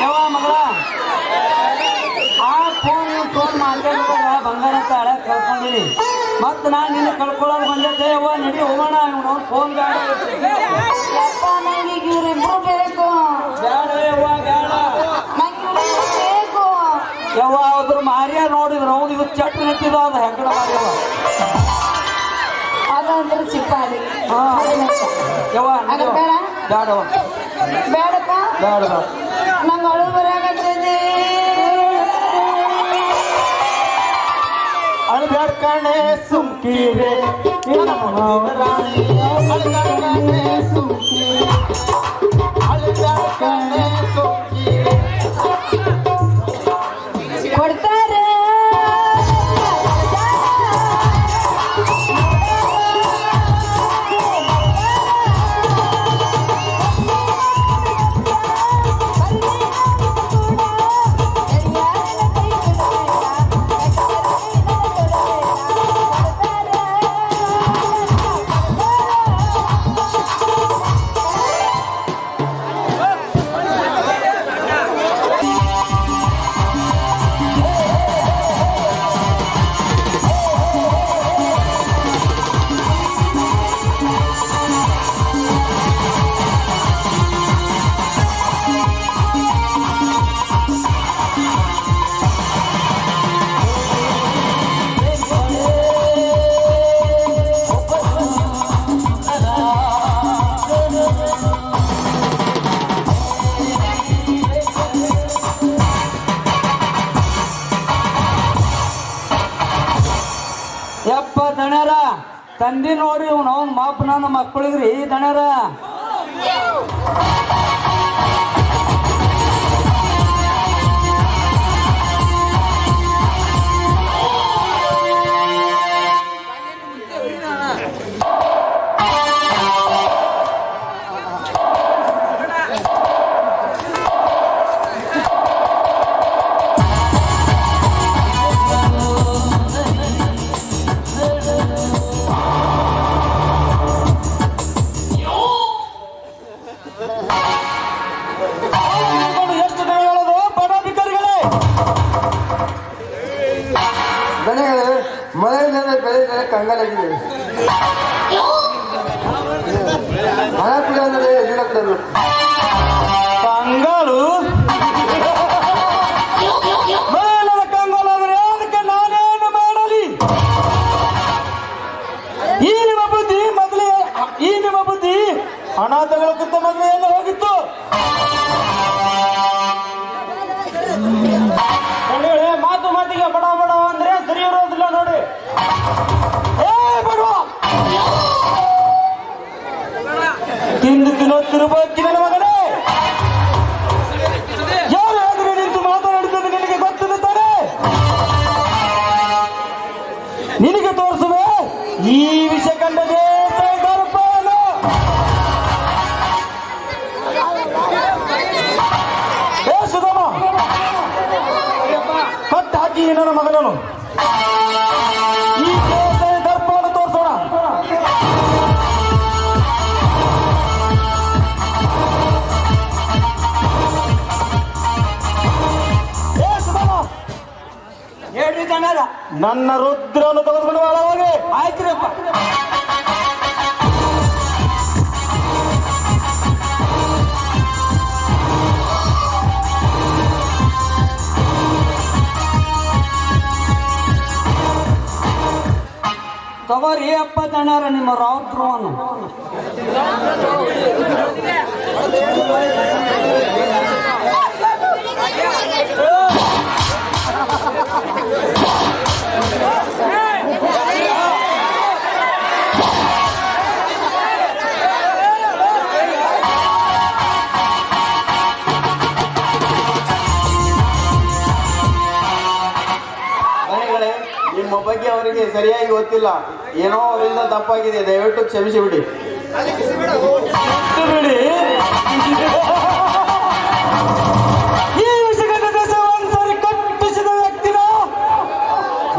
ಯಾವ ಮಗಳ ಆ ಫೋನ್ ಮಾತಾಡಿದಾಗ ಬಂಗಾರ ಅಂತ ಹಳೆ ಕಳ್ಕೊಂಡಿನಿ ಮತ್ತೆ ನಾನು ನಿನ್ನ ಕಳ್ಕೊಳ್ಳೋದು ಬಂದಿದ್ದೆ ಅವ್ವ ನಡಿ ಹೋಗೋಣ ಅವ್ನು ಫೋನ್ ಬೇಡ ಯಪ್ಪ ನಂಗೆ ಈಗ ಇವ್ರಿಬ್ರು ಬೇಕು. ಬೇಡ ಯವ್ವ ಬೇಡ ನಂಗೆ ಇವ್ರಿಬ್ರು ಬೇಕು. ಯವ್ವ ಅದ್ರ ಮಾರಿಯ ನೋಡಿದ್ರು ಅವ್ನು ಇದು ಚಟ್ ನಿಂತಿದ ಅದು ಹೆಗ್ಗಡ ಮಾರ್ಯವ ಅದಂದ್ರೆ ಚಿಪ್ಪಾಡಿ. ಹಾ ಯವ್ವ ಅದು ಬೇಡ ಬೇಡವ ಬೇಡಪ್ಪ. ಬೇಡ ಬೇಡ ನಂಗೆ ಅಳು ಬರಾಕತ್ತಿದೆ. ಅಳ್ಬ್ಯಾಡ ಕಣೆ ಸುಮ್ಕೀರೆ ರಾಣಿ ಅಳ್ಬ್ಯಾಡ ಕಣೆ ಸುಮ್ಕೀರೆ ಅಳ್ಬ್ಯಾಡ ಕಣೆ ಸುಮ್ಕೀರೆ ಕೊಡ್ತಾರೆ ಯಪ್ಪ ದಣ್ಯರ ತಂದಿ ನೋಡ್ರಿ ಅವ್ನು ಅವ್ನ ಮಾಪ್ ನನ್ನ ಮಕ್ಕಳಿಗ್ರಿ ದಣ್ಯರ ಎಷ್ಟು ದಿನ ಹೇಳೋದು ಪದಾಧಿಕಾರಿಗಳೇ ದನಗಳೇ ಮಳೆಯಿಂದಲೇ ಬೆಳೆಯಿಂದಲೇ ಕಂಗಾಲಾಗಿದೆ ಹಣ ಕೂಡ ಅಂದರೆ ಎದುರಾಗ್ತದೆ ಕಂಗಾಲು ಮೇಲದ ಕಂಗಾಲು ಅಂದ್ರೆ ಅದಕ್ಕೆ ನಾನೇನು ಮಾಡಲಿ ಈ ನಿಮ್ಮ ಬುದ್ಧಿ ಮೊದಲೇ ಈ ನಿಮ್ಮ ಬುದ್ಧಿ ಹಣ ತಗೊಳಕ್ಕಿಂತ ಮೊದಲೇ ಎಲ್ಲ ಹೋಗಿತ್ತು ಮಾತು ಮಾತಿಗೆ ಬಡ ಬಡ ಅಂದ್ರೆ ಸರಿ ಇರೋದಿಲ್ಲ ನೋಡಿ ನಿನಗೆ ತೋರಿಸುವೆ ಈ ವಿಷ ಕಂಡ ದೇಸಾಯಿ ದರ್ಪವನ್ನು. ಏ ಸುಧಮ, ಕಟ್ ಹಾಕಿ ನನ್ನ ಮಗನನ್ನು. ಈ ದೇಸಾಯಿ ದರ್ಪವನ್ನು ತೋರಿಸೋಣ. ಹೇಳ್ರಿ ದಣರ, ನನ್ನ ರುದ್ರವನ್ನು ತೆಗೆದುಕೊಂಡು ಒಳಗೆ. ಆಯ್ತ್ರಪ್ಪ. ತಗೋರಿ ಅಪ್ಪ ದಣರ ನಿಮ್ಮ ರೌದ್ರವನ್ನು. ನಿಮ್ಮ ಬಗ್ಗೆ ಅವರಿಗೆ ಸರಿಯಾಗಿ ಗೊತ್ತಿಲ್ಲ, ಏನೋ ಅವರಿಂದ ತಪ್ಪಾಗಿದೆ, ದಯವಿಟ್ಟು ಕ್ಷಮಿಸಿ ಬಿಡಿ. ಈ ವಿಷಯದ ದೇಶ ಒಂದ್ಸರಿ ಕಟ್ಟಿಸಿದ ವ್ಯಕ್ತಿನ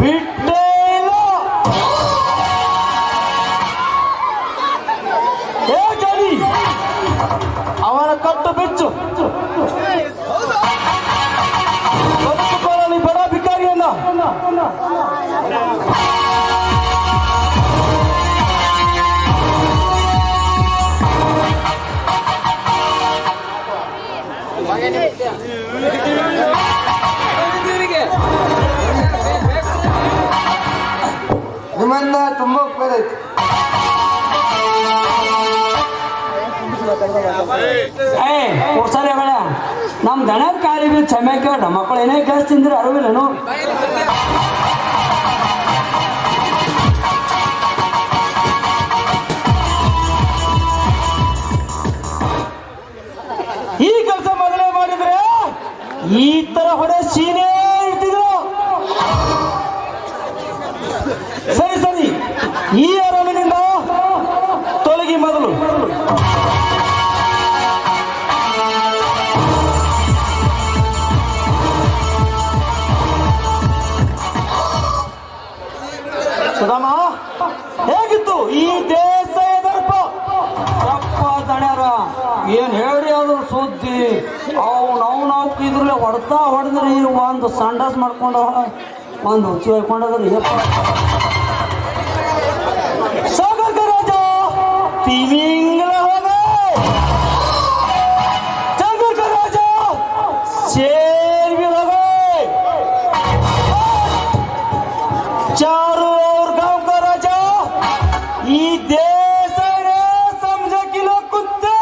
ಬಿಟ್ಟೇ ಇಲ್ಲ. ಏ ಜಾನಿ, ಅವನ ಕಟ್ಟು ಬಿಚ್ಚು. ಬದುಕುಕೊಳ್ಳಲಿ ಬಡ ಭಿಕಾರಿಯನ್ನ. ನಿಮ್ಮನ್ನ ತುಂಬಾ ಉಪಕಾರ ಆಯ್ತು. ಸರಿ ಬೇಡ, ನಮ್ ದಣದ ಕಾಲಿ ಬಿ ಕ್ಷಮೆ ಕೇಳ. ಮಕ್ಕಳು ಏನೇ ಕೆಲಸ ತಿಂದ್ರೆ ಅರಿವಿಲ್ಲನು. ಈ ಕೆಲಸ ಮೊದಲೇ ಮಾಡಿದ್ರೆ ಈ ತರ ಹೊಡೆ ಸೀನೇ ಇರ್ತಿದ್ರು. ಸರಿ ಸರಿ, ಈ ಅರಮನೆಯಿಂದ ತೊಲಗಿ ಮೊದಲು. ಸುಧಾಮ, ಹೇಗಿತ್ತು ಈ ದೇಸಾಯ ದರ್ಪ? ಅಪ್ಪ ದಣ್ಯಾರ, ಏನ್ ಹೇಳ್ರಿ ಅದ್ರ ಸುದ್ದಿ. ನಾವು ಇದ್ರಲ್ಲೇ ಹೊಡೆದ್ರಿ, ಒಂದು ಸಂಡಾಸ್ ಮಾಡ್ಕೊಂಡ ಒಂದು ಹುಚ್ಚಿ ಹೊಯ್ಕೊಂಡದ್ರಿ. ಸಾಗರ ರಾಜ ತಿಮಿಂಗಲ ಹೋಗ, ಸಾಗರ ರಾಜ शेर भी हो गए, चारों ओर गांव का राजा ई देश ने समझे कि लोग कुत्ते.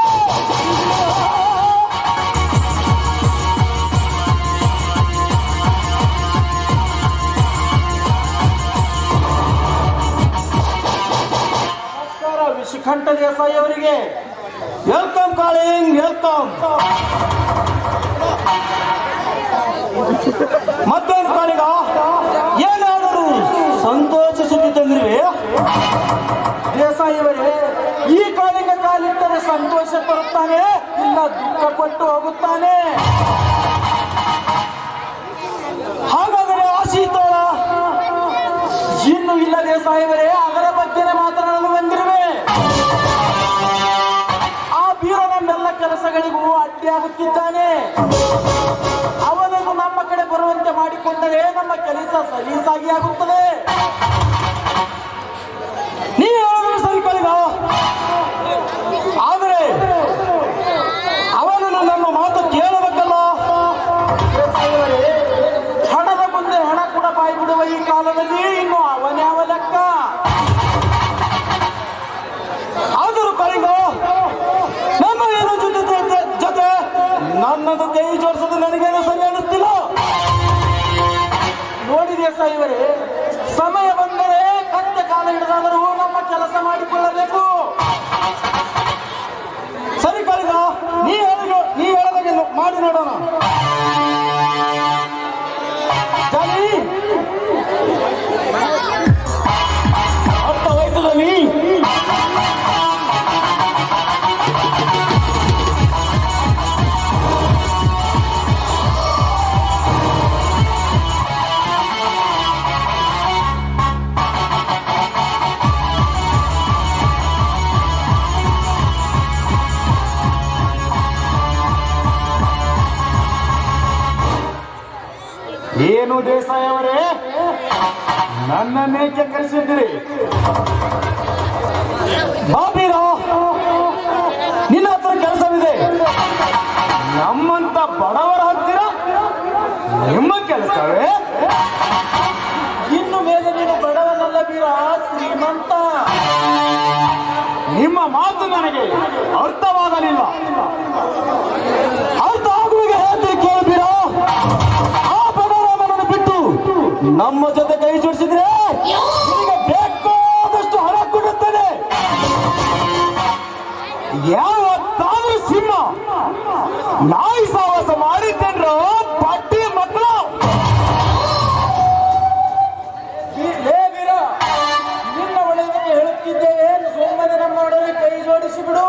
ನಮಸ್ಕಾರ ವಿಶಿಖಂಠ ದೇಸಾಯಿ ಅವರಿಗೆ. Welcome calling, welcome. ಮತ್ತೊಂದು ಕಾಲಿಗ ಏನಾದರೂ ಸಂತೋಷ ಸುದ್ದಿ ತಂದ್ರಿವೆ? ದೇಸಾಯಿಯವರೇ, ಈ ಕಾಲಿಗೆ ಕಾಲಿಟ್ಟರೆ ಸಂತೋಷ ಬರುತ್ತಾನೆ, ಇಲ್ಲ ದುಃಖ ಪಟ್ಟು ಹೋಗುತ್ತಾನೆ. ಹಾಗಾದರೆ ಆ ಶೀತೋಳ ಇನ್ನು ಇಲ್ಲ ದೇಸಾಯಿಯವರೇ, ಅದರ ಬಗ್ಗೆನೇ ಮಾತನಾಡಲು ಬಂದಿರುವೆ. ಆ ಬೀರ ನಮ್ಮೆಲ್ಲ ಕೆಲಸಗಳಿಗೂ ಅಡ್ಡಿಯಾಗುತ್ತಿದ್ದಾನೆ. ಅವನನ್ನು ನಮ್ಮ ಕಡೆ ಬರುವಂತೆ ಮಾಡಿಕೊಂಡರೆ ನಮ್ಮ ಕೆಲಸ ಸಲೀಸಾಗಿ ಆಗುತ್ತದೆ. ನೀವು ಹೇಳೋದು ಸರಿ ಕಲಿಗ, ಆದರೆ ಅವನನ್ನು ನಮ್ಮ ಮಾತು ಕೇಳಬೇಕಲ್ಲ. ಹಣದ ಮುಂದೆ ಹಣ ಕೂಡ ಬಾಯಿ ಬಿಡುವ ಈ ಕಾಲದಲ್ಲಿ ಇನ್ನು ಅವನ್ಯಾವ ಲೆಕ್ಕ? ಆದರೂ ಕಲಿಗ, ನಮ್ಮ ಏನು ಜೊತೆ ನನ್ನದು ಕೈ ಜೋಡಿಸೋದು ನನಗೇನು ಸರಿ ಅನ್ನಿಸ್ತಿಲ್ಲ. ನೋಡಿ ದೇಸಾಯಿಯವರೇ, ಸಮಯ ಬಂದರೆ ಕತ್ತೆ ಕಾಲ ಹಿಡಿದಾದರೂ ನಮ್ಮ ಕೆಲಸ ಮಾಡಿಕೊಳ್ಳಬೇಕು. ಸರಿ ಕಲಿಗ, ನೀ ಹೇಳದಾಗೆ ಮಾಡಿ ನೋಡೋಣ. ಜಾನಿ, ದೇಸಾಯಿ ಅವರೇ, ನನ್ನನ್ನೇಕೆ ಕರೆಸಿದ್ದೀರಿ? ಬಾಬೀರೋ, ನಿನ್ನ ಹತ್ರ ಕೆಲಸವಿದೆ. ನಮ್ಮಂತ ಬಡವರ ಹತ್ತಿರ ನಿಮ್ಮ ಕೆಲಸವೇ? ಇನ್ನು ಮೇಲೆ ನೀನು ಬಡವನಲ್ಲ ಬೀರ, ಶ್ರೀಮಂತ. ನಿಮ್ಮ ಮಾತು ನನಗೆ ಅರ್ಥವಾಗಲಿಲ್ಲ. ಅರ್ಥ ಆಗುವಾಗ ಹೇಳ್ತೀರಿ ಕೇಳ್ಬೀರ. ಆ ಬಡವರನ್ನು ಬಿಟ್ಟು ನಮ್ಮ ಜೊತೆ ಕೈ ಜೋಡಿಸಿದ್ರೆ ನಿನಗೆ ಬೇಕಾದಷ್ಟು ಹಣ ಕೊಡುತ್ತೇನೆ. ಯಾವತ್ತಾದ್ರೂ ಸಿಂಹ ನಾಯಿ ಸಾವಾಸ ಮಾಡಿದ್ದೇನ್ರೋ ಪಟ್ಟಿ ಮಕ್ಕಳು. ನಿನ್ನ ಒಳಗೆ ಹೇಳುತ್ತಿದ್ದೇವೆ, ಸೋಮನೆ ನಮ್ಮ ಒಳಗೆ ಕೈ ಜೋಡಿಸಿ ಬಿಡು.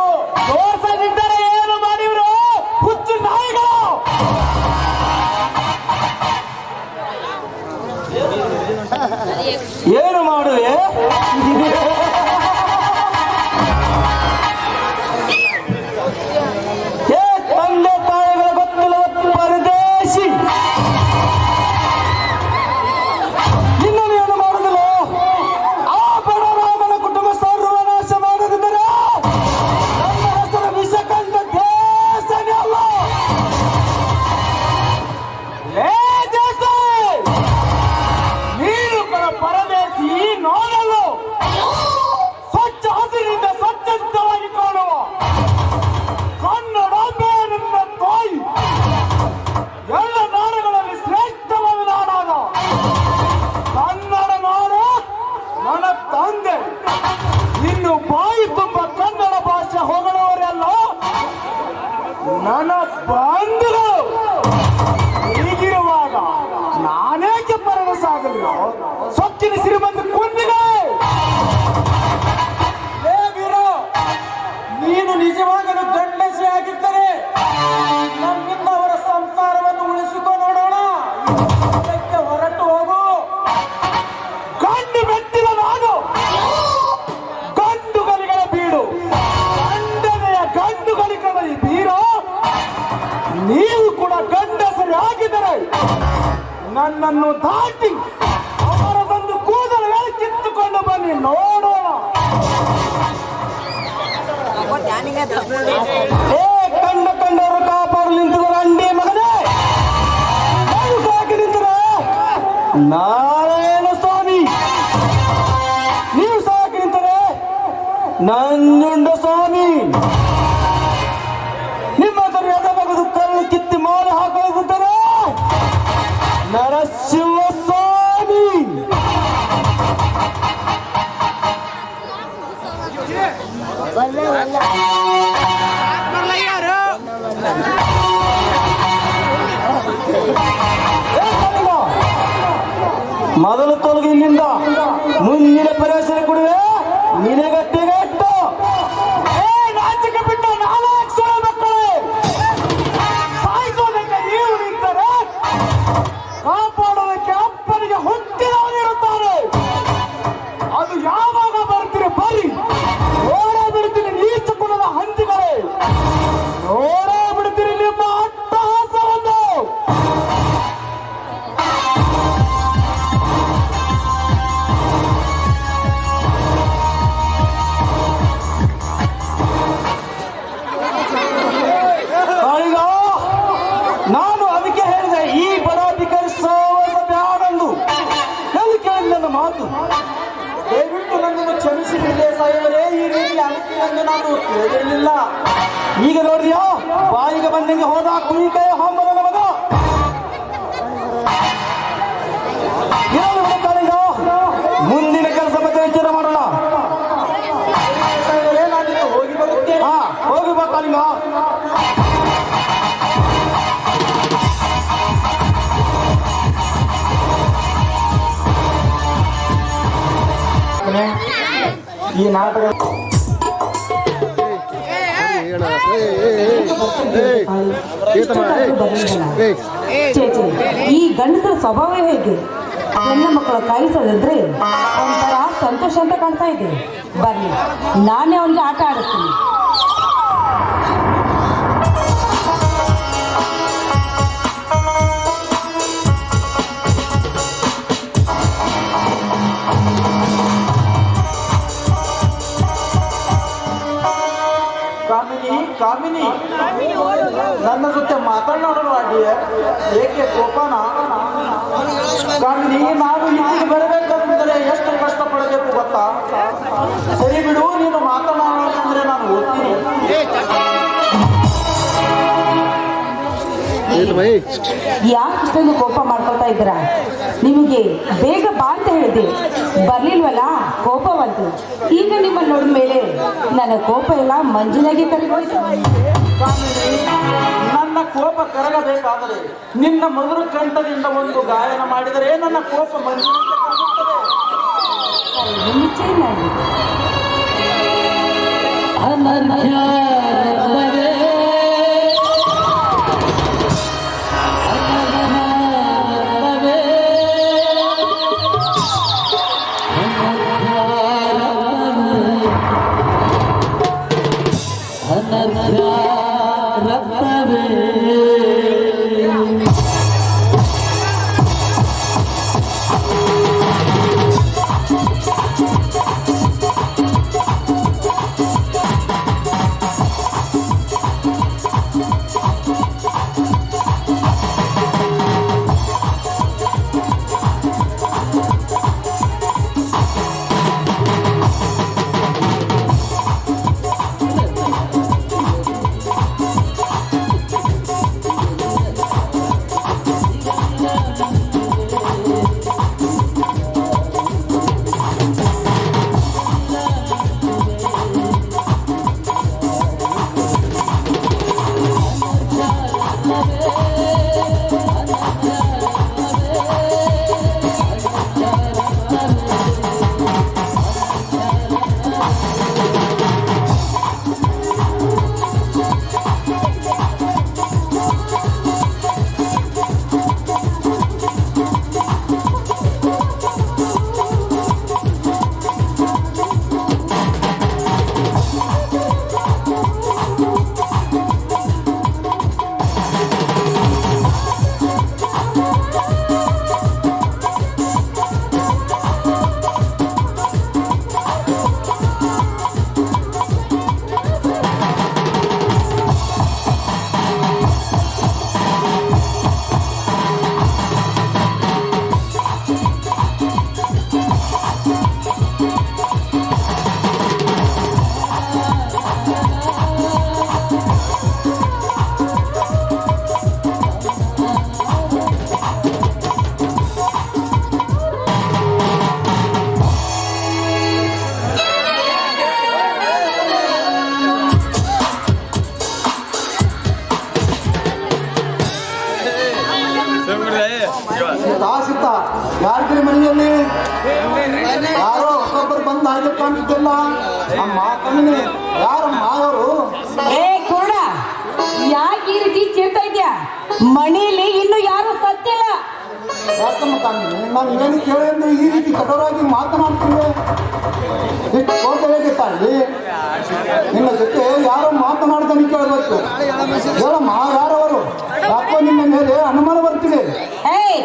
ತೋರ್ಸದಿದ್ದರೆ ಏನು ಮಾಡಿದ್ರು ಹುಚ್ಚು ನಾಯಿಗಳು. ಏನು ಮಾಡುವೆ? ತಂದೆ ತಾಯಿಗಳ ಗೊತ್ತಿಲ್ಲದ ಪರದೇಶಿ, ಇನ್ನೊಂದು ಏನು ಮಾಡುದಿಲ್ಲ. ಆ ಬಡರಾಮನ ಕುಟುಂಬ ಸರ್ವನಾಶ ಮಾಡದಿದ್ದರೆ ನಮ್ಮ ಹೆಸರು ವಿಷಕಂಠ ದೇಶನೇ ಅಲ್ಲ. ಏ ದೇಸಾಯಿ, ನೀನು ಪರದೇಶಿ ನೋಡಲು ಸ್ವಚ್ಛ ಹಸಿರಿನಿಂದ ಸ್ವಚ್ಛವಾಗಿ ಕಾಣುವ ಕನ್ನಡಾಂಬೆ ನಿಮ್ಮ ತಾಯಿ. ಎಲ್ಲ ನಾಡುಗಳಲ್ಲಿ ಶ್ರೇಷ್ಠವಾದ ನಾಡಾದ ಕನ್ನಡ ನಾಡು ನನ್ನ ತಂದೆ. ಇನ್ನು ಬಾಯಿ ತುಂಬ ಕನ್ನಡ ಭಾಷೆ ಹೊಗಳವರೆಲ್ಲ ನನ್ನ ಬಂಧುಗಳು. ಹೀಗಿರುವಾಗ ನಾನೇಕೆ ಪರವಸಾಗಲಿಲ್ಲ? ಸೊಕ್ಕಿನ ಸಿರಿಮಂತ ಕುಂದಿಗೆ. ನೀನು ನಿಜವಾಗಲೂ ಗಂಡಸಿ ಆಗಿದ್ದರೆ ನಮ್ಮಿಂದ ಅವರ ಸಂಸಾರವನ್ನು ಉಳಿಸಿಕೊ ನೋಡೋಣ. ಇದಕ್ಕೆ ಹೊರಟು ಹೋಗು. ಗಂಡು ಬೆಟ್ಟಿದ ನಾನು ಗಂಡುಗಳಿಗಳ ಬೀಡು, ಗಂಡನೆಯ ಗಂಡುಗಳಿಗಳ ಬೀರು. ನೀವು ಕೂಡ ಗಂಡಸರಿ ಆಗಿದ್ದರೆ ನನ್ನನ್ನು ದಾಟಿ ಅವರ ಬಂದು ಕೂದಲು ಕಿತ್ತುಕೊಂಡು ಬನ್ನಿ ನೋಡೋಣ. ಕಂಡವರು ಕಾಪಾಡಲು ನಿಂತಿದ್ದಾರೆ. ಅಂಡಿ ಮಗನೇ, ಸಾಕಿ ನಿಂತರ ನಾರಾಯಣ ಸ್ವಾಮಿ. ನೀವು ಸಾಕಿ ನಿಂತರೆ ನಂಜುಂಡ ಸ್ವಾಮಿ. ನಿಮ್ಮ ಹತ್ರ ಎದ ಬಗದು ಕಲ್ಲು ಕಿತ್ತಿ ಮಾಲೆ ಹಾಕುತ್ತಾರೆ ನರಸಿಂಹ ಸ್ವಾಮಿ. ಮೊದಲು ತೊಲಗಿ ಇಲ್ಲಿಂದ. ಮುಂದಿನ ಪ್ರವೇಶನ ಕೊಡುವೆ ನಿನಗಟ್ಟಿಗಟ್ಟು. ನಾಚಿಕೆ ಬಿಟ್ಟು ನಾಲ್ಕು ಸಲ ಮಕ್ಕಳೇ ಸಾಯಿಸೋದಕ್ಕೆ ನೀವು ನಿಂತರೆ ಕಾಪಾಡೋದಕ್ಕೆ ಅಪ್ಪನಿಗೆ ಹುಟ್ಟಿದವನಿರುತ್ತಾರೆ. ಅದು ಯಾವಾಗ ಬರ್ತೀರಿ ಬರ್ರಿ, ನೋಡೇ ಬಿಡ್ತೀನಿ ನೀಚ ಕುಲದ ಹಂದಿಗಳೇ. ನೋಡೇ ಬಿಡ್ತೀನಿ ನಿಮ್ಮ ಅಟ್ಟಹಾಸವನ್ನು. ನಾನು ಅದಕ್ಕೆ ಹೇಳಿದೆ, ಈ ಬಡಾಧಿಕಾರಿ ಸಹವಾಸ ಬ್ಯಾಡಂದು. ನಾನು ಕೇಳಿದ ನನ್ನ ಮಾತು. ದಯವಿಟ್ಟು ನನ್ನನ್ನು ಕ್ಷಮಿಸಿ ಸಾಯವರೇ, ಈ ರೀತಿ ಅಂಕಿಯನ್ನು ನಾನು ಕೇಳಿರಲಿಲ್ಲ. ಈಗ ನೋಡ್ರಿಯಾ, ಬಾಯಿಗೆ ಬಂದಂಗೆ ಹೋದ ಕುಯಿಕಾಯ ಹಾಂಬನ ಮಗ. ಮುಂದಿನ ಕೆಲಸ ಬಗ್ಗೆ ವಿಚಾರ ಮಾಡೋಣ. ಹೋಗಿ ಬರುತ್ತೇನೆ. ಹೋಗಿ ಬಾ ಕಾಲಿಂಗ. ಈ ನಾಟಕ ಈ ಗಂಡಸರ ಸ್ವಭಾವ ಹೇಗೆ? ಹೆಣ್ಣು ಮಕ್ಕಳು ಕಾಯಿಸೋದಿದ್ರೆ ಒಂಥರ ಸಂತೋಷ ಅಂತ ಕಾಣ್ತಾ ಇದೆ. ಬರ್ಲಿ, ನಾನೇ ಅವನಿಗೆ ಆಟ ಆಡಿಸ್ತೀನಿ. ಕಾಮಿನಿ, ನನ್ನ ಜೊತೆ ಮಾತನಾಡಲು ಡಿಯರ್, ಏಕೆ ಕೋಪನ? ಕಾಮಿನಿ, ನಾನು ಇಲ್ಲಿಗೆ ಬರಬೇಕಂದ್ರೆ ಎಷ್ಟು ಕಷ್ಟಪಡಬೇಕು ಗೊತ್ತಾ? ಸರಿ ಬಿಡು, ನೀನು ಮಾತನಾಡೋದಂದ್ರೆ ನಾನು ಓದ್ತೀನಿ. ಯಾಕೆ ಇಷ್ಟೊಂದು ಕೋಪ ಮಾಡ್ಕೊಳ್ತಾ ಇದ್ದೀರಾ? ನಿಮಗೆ ಬೇಗ ಬಾ ಅಂತ ಹೇಳಿದ್ದೆ, ಬರ್ಲಿಲ್ವಲ್ಲ, ಕೋಪ ಬಂತು. ಈಗ ನಿಮ್ಮನ್ನು ನೋಡಿದ ಮೇಲೆ ನನ್ನ ಕೋಪ ಎಲ್ಲ ಮಂಜಿನಾಗೆ ಕರಗೋಯ್ತು. ನನ್ನ ಕೋಪ ಕರಗಬೇಕಾದರೆ ನಿನ್ನ ಮಧುರ ಕಂಠದಿಂದ ಒಂದು ಗಾಯನ ಮಾಡಿದರೆ ನನ್ನ ಕೋಪ ಮಂಜಿನಂತೆ ಕರಗುತ್ತದೆ. ನಿಶ್ಚಯ ನಾನು ಸಿತ್ತ ಯಾರ ಮನೆಯಲ್ಲಿ ಯಾರೋ ಹೊಸೊಬ್ಬರು ಬಂದು ಹಾಗೆ ಕಾಣ್ತಿದ್ದಲ್ಲ, ಆ ಮಾತನ್ನ ಯಾರಮ್ಮ ಅವರು? ಏ ಕುರುಡ, ಯಾಕೆ ಈ ರೀತಿ ಚಿರ್ತಾ ಇದ್ಯಾ? ಮನೆಯಲ್ಲಿ ಇನ್ನು ಯಾರು ಸತ್ತಿಲ್ಲ. ಯಾಕಮ್ಮ ಕಾಮಿನಿ, ನಾನು ಏನು ಕೇಳಿದ್ರೆ ಈ ರೀತಿ ಕಠೋರವಾಗಿ ಮಾತನಾಡ್ತಿದ್ದೆ? ಎಷ್ಟು ಕೋಟ ಹೇಗಿತ್ತಾಳಿ? ನಿನ್ನ ಜೊತೆ ಯಾರೋ ಮಾತನಾಡ್ತಾನೆ ಕೇಳಬೇಕು. ಹೇಳಮ್ಮ, ಯಾರವರು? ಯಾಕೋ ನಿಮ್ಮ ಮೇಲೆ ಅನುಮಾನ ಬರ್ತಿದೆ. ಏಯ್,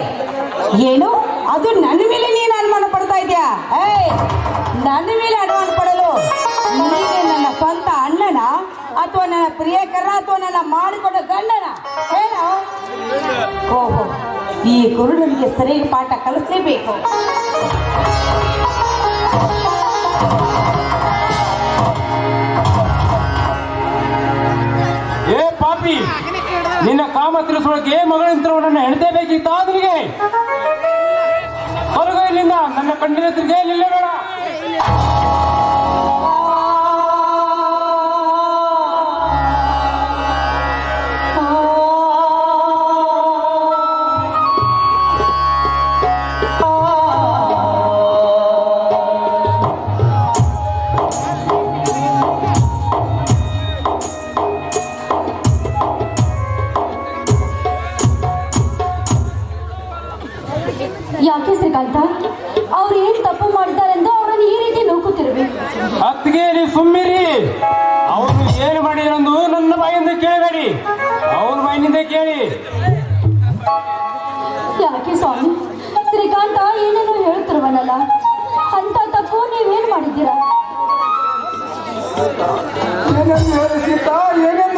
ಏನು ಅದು ನನ್ನ ಮೇಲೆ ನೀನು ಅನುಮಾನ ಪಡ್ತಾ ಇದ್ಯಾ? ಏಯ್, ನನ್ನ ಮೇಲೆ ಅನುಮಾನ ಪಡಲು ನೀನೇ ನನ್ನ ಸ್ವಂತ ಅಣ್ಣನ ಅಥವಾ ನನ್ನ ಪ್ರಿಯಕರ ಅಥವಾ ನನ್ನ ಮಾಡಿಕೊಂಡ ಗಂಡನ? ಏನು? ಓಹೋ, ಈ ಕುರುಡನಿಗೆ ಸರಿಯಾಗಿ ಪಾಠ ಕಲಿಸಲೇಬೇಕು. ಏ ಪಾಪಿ, ನಿನ್ನ ಕಾಮ ತಿಳಿಸೋಳಕ್ಕೆ ಮಗಳಿಂದ ನನ್ನ ಹೆಣತೆ ಬೇಕಿತ್ತ ನಿನಗೆ? ಹೊರಗ ಇಲ್ಲಿಂದ, ನನ್ನ ಕಣ್ಣಿನ ಎದುರಿಗೆ ನಿಲ್ಲ ಬೇಡ. ಯಾಕೆ ಶ್ರೀಕಾಂತ, ಅವ್ರು ಏನ್ ತಪ್ಪು ಮಾಡಿದ್ದಾರೆಂದು ಅವರನ್ನು ಈ ರೀತಿ ನೋಡ್ಕೊತಿರ್ಬೇಕು? ಅತ್ತಿಗೆ, ನೀವು ಸುಮ್ಮಿರಿ. ಅವನು ಏನು ಮಾಡಿದ್ರಂದು ನನ್ನ ಬಾಯಿಂದ ಕೇಳಬೇಡಿ, ಅವನ ಬಾಯಿನಿಂದ ಕೇಳಿ. ಯಾಕೆ ಸ್ವಾಮಿ, ಶ್ರೀಕಾಂತ ಏನೇನೋ ಹೇಳ್ತಿರುವನಲ್ಲ, ಅಂತ ತಪ್ಪು ನೀವೇನ್ ಮಾಡಿದ್ದೀರಾ? ಏನೇನು ಹೇಳಿ ಸೀತಾ, ಏನೇನು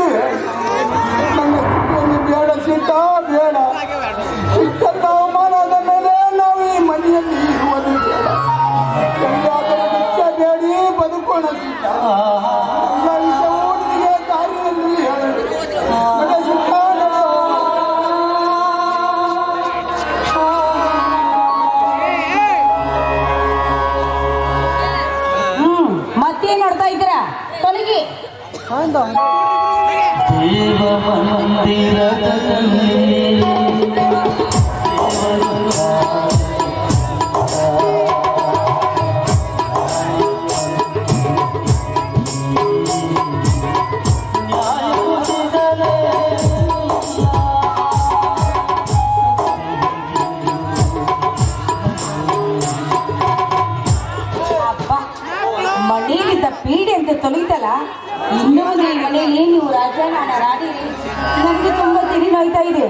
ಲಲಿತವು ನಿನಗೆ ದಾರಿಯಲ್ಲಿ ನಡೆಸುತ್ತಾ ನಡೆಯುವ. ಮತ್ತೇನ್ ನೋಡ್ತಾ ಇದ್ದೀರಾ ತೊಲಗಿ ದೇವ ಮಂದಿರದಲ್ಲಿ ಮನೆಯಲ್ಲಿದ್ದ ಪೀಡೆ ಅಂತ ತೊಲಗಿತಲ್ಲ ಇನ್ನೂ ಒಂದು ಈ ಮನೆಯಲ್ಲಿ ನೀವು ರಾಜ ನಾನು ರಾಣಿ ನನಗೆ ತುಂಬಾ ತಿಳಿ ನೋಯ್ತಾ ಇದೆ.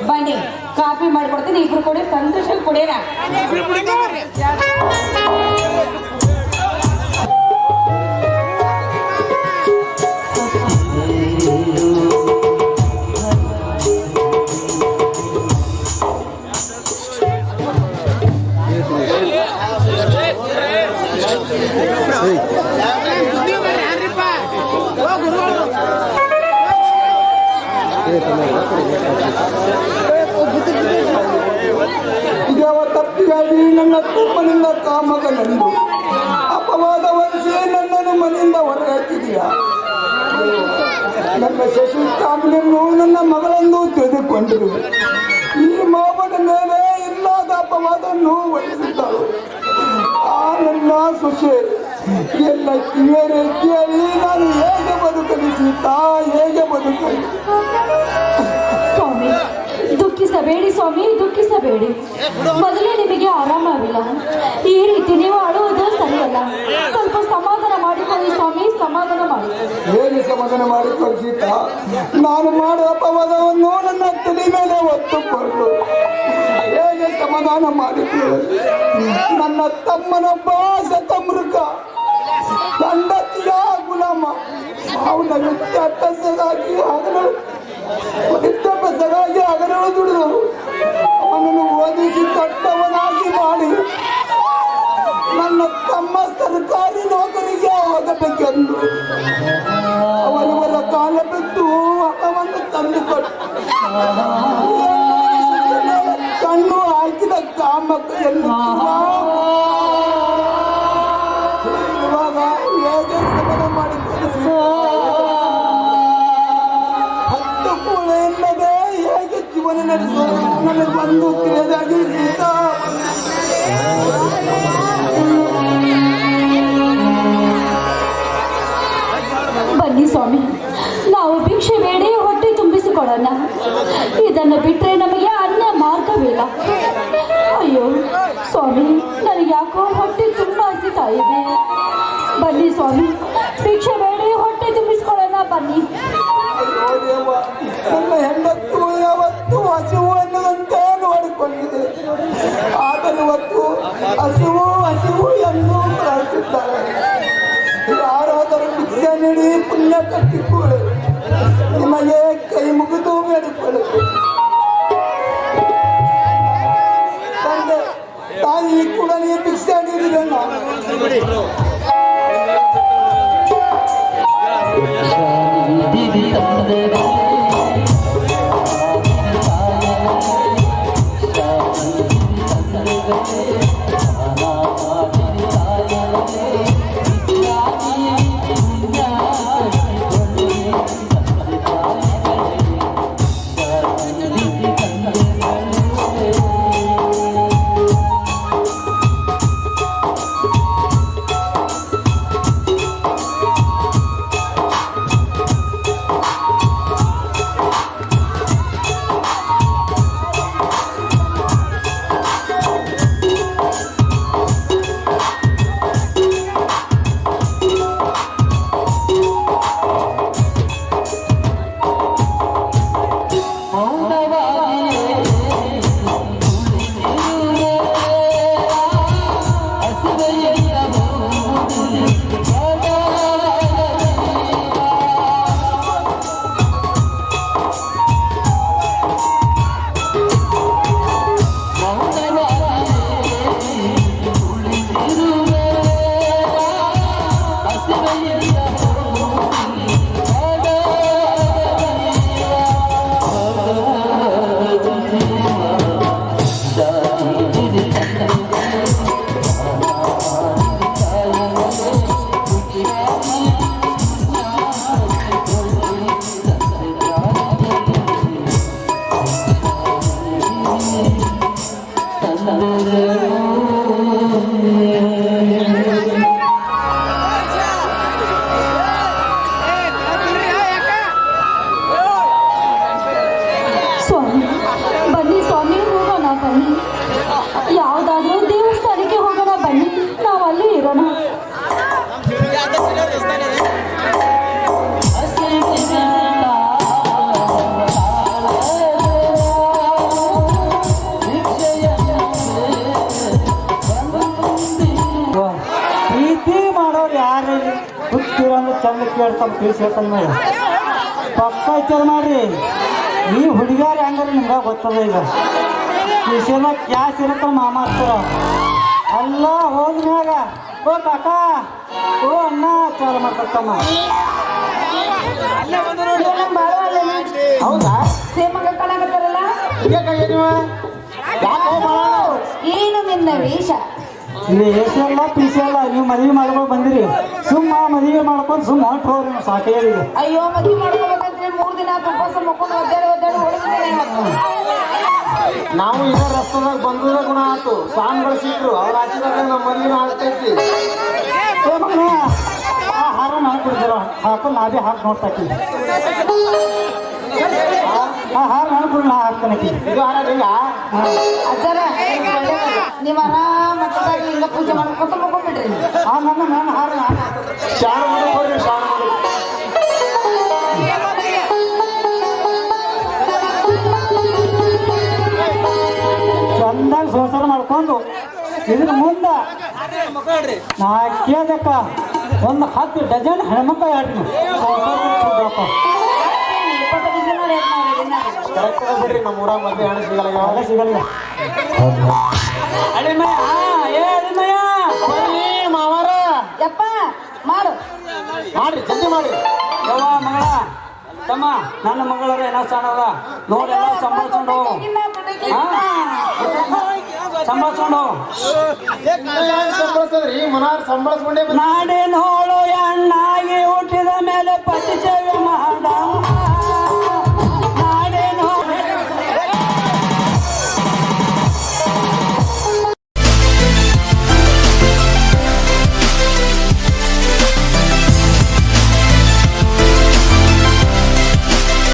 ಬನ್ನಿ ಕಾಫಿ ಮಾಡ್ಕೊಡ್ತೀನಿ, ಇಬ್ರು ಕೂಡ ಸಂತೋಷ ಕುಡಿಯೋಣ. ಇದ್ಯಾವ ತಪ್ಪಿಗಾಗಿ ನನ್ನ ತಮ್ಮನಿಂದ ಕಾಮಗನಂದು ಅಪವಾದ ವಹಿಸಿ ನನ್ನನ್ನು ಮನೆಯಿಂದ ಹೊರಹಾಕಿದೀಯಾ? ನನ್ನ ಶಶಿಕಾಂತನನ್ನು ನನ್ನ ಮಗಳೆಂದು ತಿಳಿದುಕೊಂಡಿರುವೆ. ಈ ಮಾವನ ಮೇಲೆ ಇಲ್ಲದ ಅಪವಾದವನ್ನು ಹೊರಿಸಿದ್ದಳು. ಆ ನನ್ನ ಸೊಸೆ ಎಲ್ಲ ಕಿವಿಯರೆ ಕೇಳಿ ನಾನು ಹೇಗೆ ಬದುಕಲಿ ಸೀತಾ, ಹೇಗೆ ಬದುಕಲಿ? ಸ್ವಾಮಿ ದುಃಖಿಸಬೇಡಿ ಸ್ವಾಮಿ, ದುಃಖಿಸಬೇಡಿ. ಮೊದಲೇ ನಿಮಗೆ ಆರಾಮಾಗಿಲ್ಲ, ಈ ರೀತಿ ನೀವು ಅಳುವುದು ಸರಿಯಲ್ಲ. ಸ್ವಲ್ಪ ಸಮಾಧಾನ ಮಾಡಿಕೊಳ್ಳಿ ಸ್ವಾಮಿ, ಸಮಾಧಾನ ಮಾಡಿ. ಹೇಗೆ ಸಮಾಧಾನ ಮಾಡಿಕೊಳ್ಳಿ ಸೀತಾ? ನಾನು ಮಾಡುವ ಅಪವಾದವನ್ನು ನನ್ನ ತಲೆ ಮೇಲೆ ಒತ್ತುಕೊಂಡು ಹೇಗೆ ಸಮಾಧಾನ ಮಾಡಿಕೊಳ್ಳಿ? ನನ್ನ ತಮ್ಮನೊಬ್ಬ ಶತಮೃಗ, ಗಂಡತಿಯ ಗುಲಾಮ. ಅವನ ವಿದ್ಯಾಭ್ಯಾಸಗಾಗಿ ಹಗಲು ದುಡಿದು ಅವನನ್ನು ಓದಿಸಿ ದೊಡ್ಡವನಾಗಿ ಮಾಡಿ ನನ್ನ ತಮ್ಮ ಸರ್ಕಾರಿ ನೌಕರಿಗೆ ಹೋಗಬೇಕೆಂದು ಅವರವರ ಕಾಲ ಬಿದ್ದು ಹಣವನ್ನು ತಂದುಕೊಟ್ಟು ಕಣ್ಣು ಹಾಕಿದ ಕಾಮಕ್ಕೆಯನ್ನು ಇವಾಗ ಹೇಗೆ ಸಮಾನ ಮಾಡಿಕೊಳ್ಳಿ? ಹತ್ತು ಕೂಡ ಇಲ್ಲದೆ ಹೇಗೆ ಜೀವನ ನಡೆಸುವುದು ನನಗೆ ಒಂದು ತಿಳಿದಾಗಿ ಸೀತಾ. ಬನ್ನಿ ಸ್ವಾಮಿ, ನಾವು ಭಿಕ್ಷೆ ಬೇಡಿ ಹೊಟ್ಟೆ ತುಂಬಿಸಿಕೊಳ್ಳೋಣ. ಇದನ್ನು ಬಿಟ್ಟರೆ ನಮಗೆ ಅನ್ಯ ಮಾರ್ಗವಿಲ್ಲ. ಅಯ್ಯೋ ಸ್ವಾಮಿ, ನನಗೆ ಯಾಕೋ ಹೊಟ್ಟೆ ತುಂಬಾ ಹಸಿತಾ ಇದೆ. ಬನ್ನಿ ಸ್ವಾಮಿ, ಭಿಕ್ಷೆ ಬೇಡಿ ಹೊಟ್ಟೆ ತುಂಬಿಸಿಕೊಳ್ಳೋಣ. ಬನ್ನಿ. ಅಯ್ಯೋ ದೇವ, ನನ್ನ ಹೆಂಡತ್ತು ಯಾವತ್ತು ಹಸಿವು ಅನ್ನುವಂತೆ ನೋಡಿಕೊಂಡಿದೆ. ಆದರೆ ಇವತ್ತು ಹಸಿವು ಎಂದು ಪ್ರಾರ್ಥಿಸುತ್ತಾರೆ. ಯಾರಾದರೂ ಭಿಕ್ಷೆ ನೀಡಿ ಪುಣ್ಯ ಕಟ್ಟಿಕೊಳ್ಳಿ, ನಿಮಗೆ ಕೈ ಮುಗಿದು ಬೇಡಿಕೊಳ್ಳಿ. ತಂದೆ ತಾಯಿ ಕೂಡ ನೀವು ಭಿಕ್ಷೆ ನೀಡಿದೆಲ್ಲ. ಕೇಳೋರು ಯಾರು ಹುಟ್ಟಿರೋ ಅಂದ್ರೆ ಚಂದ ಕೇಳ್ತಾನೆ ತಿಳಿಸಿರ್ತಾನೆ ಮೇಲೆ ಪಕ್ಕ ವಿಚಾರ ಮಾಡ್ರಿ ಈ ಹುಡುಗಾರ ಹಂಗಾರೆ ನಿಮ್ಗೆ ಗೊತ್ತದ ಈಗ ಕಿಶೆನ ಕ್ಯಾಶ್ ಇರತ್ತ ಮಾಮಾಡ್ತಾರ ಅಲ್ಲ ಹೋದ್ಮ್ಯಾಗ ಓ ಕಾಕ ಓ ಅಣ್ಣ ಚಾಲು ಮಾಡ್ತಮ್ಮ. ಹೌದಾ ಸೇಮಗ ಕಳಗತ್ತಾರಲ್ಲ ಏನು ನಿನ್ನ ವೇಷ? ವೇಷಲ್ಲ ಪೀಸಲ್ಲ ನೀವು ಮದುವೆ ಮಾಡ್ಕೊಂಡು ಬಂದಿರಿ ಸುಮ್ಮ ಮದುವೆ ಮಾಡ್ಕೊಂಡು ಸುಮ್ಮ ಹೊಂಟು ಹೋಗ್ರಿ ನೀವು ಸಾಕೇರಿಗೆ. ಅಯ್ಯೋ ಮದುವೆ ಮಾಡ್ಕೋಬೇಕಂದ್ರೆ 3 ದಿನ ಉಪವಾಸ ಮಕ್ಕೊಂಡು ಒದ್ದಾಡಿ ಹೊಡಿಸ್ತೀನಿ ನಾವು ಇದೇ ರಸ್ತದಾಗ ಬಂದದ ಗುಣ ಆಯ್ತು ಸಾಂಗ್ಗಳು ಸಿಕ್ರು ಅವ್ರ ಹಾಕಿದಾಗ ನಮ್ಮ ಮದುವೆ ಆಗ್ತೈತಿ. ಏ ಮಗನ ಆ ಹಾರ ಮಾಡ್ಕೊಡ್ತೀರ ಹಾಕೊಂಡು ನಾವೇ ಹಾಕಿ ನೋಡ್ತಾಕಿ ಆ ಹಾರ ಮಾಡ್ಕೊಂಡು ನಾ ಹಾಕ್ತಾನಕಿ ಇದು ಹಾರ ಹಿಂಗ ಅಜ್ಜಾರ ನೀವು ಆರಾಮ ಹಿಂಗ ಪೂಜೆ ಮಾಡ್ಕೊತ ಮಕ್ಕೊಂಡ್ಬಿಡ್ರಿ. ಆ ನನ್ನ ಹಾರ ಶಾಣ ಮಾಡಕ್ ಹೋಗ್ರಿ ಶಾಣ ಮಾಡಿ ಚಂದಾಗಿ ಸಂಸಾರ ಮಾಡ್ಕೊಂಡು ಇದ್ರ ಮುಂದ ನಾ ಕೇಳಕ್ಕ ಒಂದು 10 ಡಜನ್ ಹೆಣ್ಮಕ್ಳು ಆಡ್ರಿ ಕರೆಕ್ಟ್ ಬಿಡ್ರಿ ನಮ್ಮ ಊರಾಗ ಮದ್ವೆ ಹಣ ಸಿಗಲ್ಲ ಯಾವಾಗ ಸಿಗಲ್ಲ. ಅಳಿಮಯ್ಯ ಏ ಅಳಿಮಯ್ಯ ಬರ್ರಿ ಮಾವಾರ ಯಪ್ಪ ಮಾಡು ಮಾಡ್ರಿ ಜಲ್ದಿ ಮಾಡ್ರಿ. ಯವ್ವ ಮಗಳ ತಮ್ಮ ನನ್ನ ಮಗಳರ ಏನೋ ಸಣ್ಣದ ನೋಡೆಲ್ಲ ಸಂಭಾಳ್ಕೊಂಡು ಹೋಗು. ಸಂಭಾಳ್ಕೊಂಡು ಹೋಗು. ಸಂಬಳಸದ್ರಿ ಮನಾರ್ ಸಂಬಳಸ್ಕೊಂಡೇ ನಾಡಿನೋಳು ಎಣ್ಣಾಗಿ ಹುಟ್ಟಿದ ಮೇಲೆ ಪತಿ ಸೇವೆ ಮಾಡ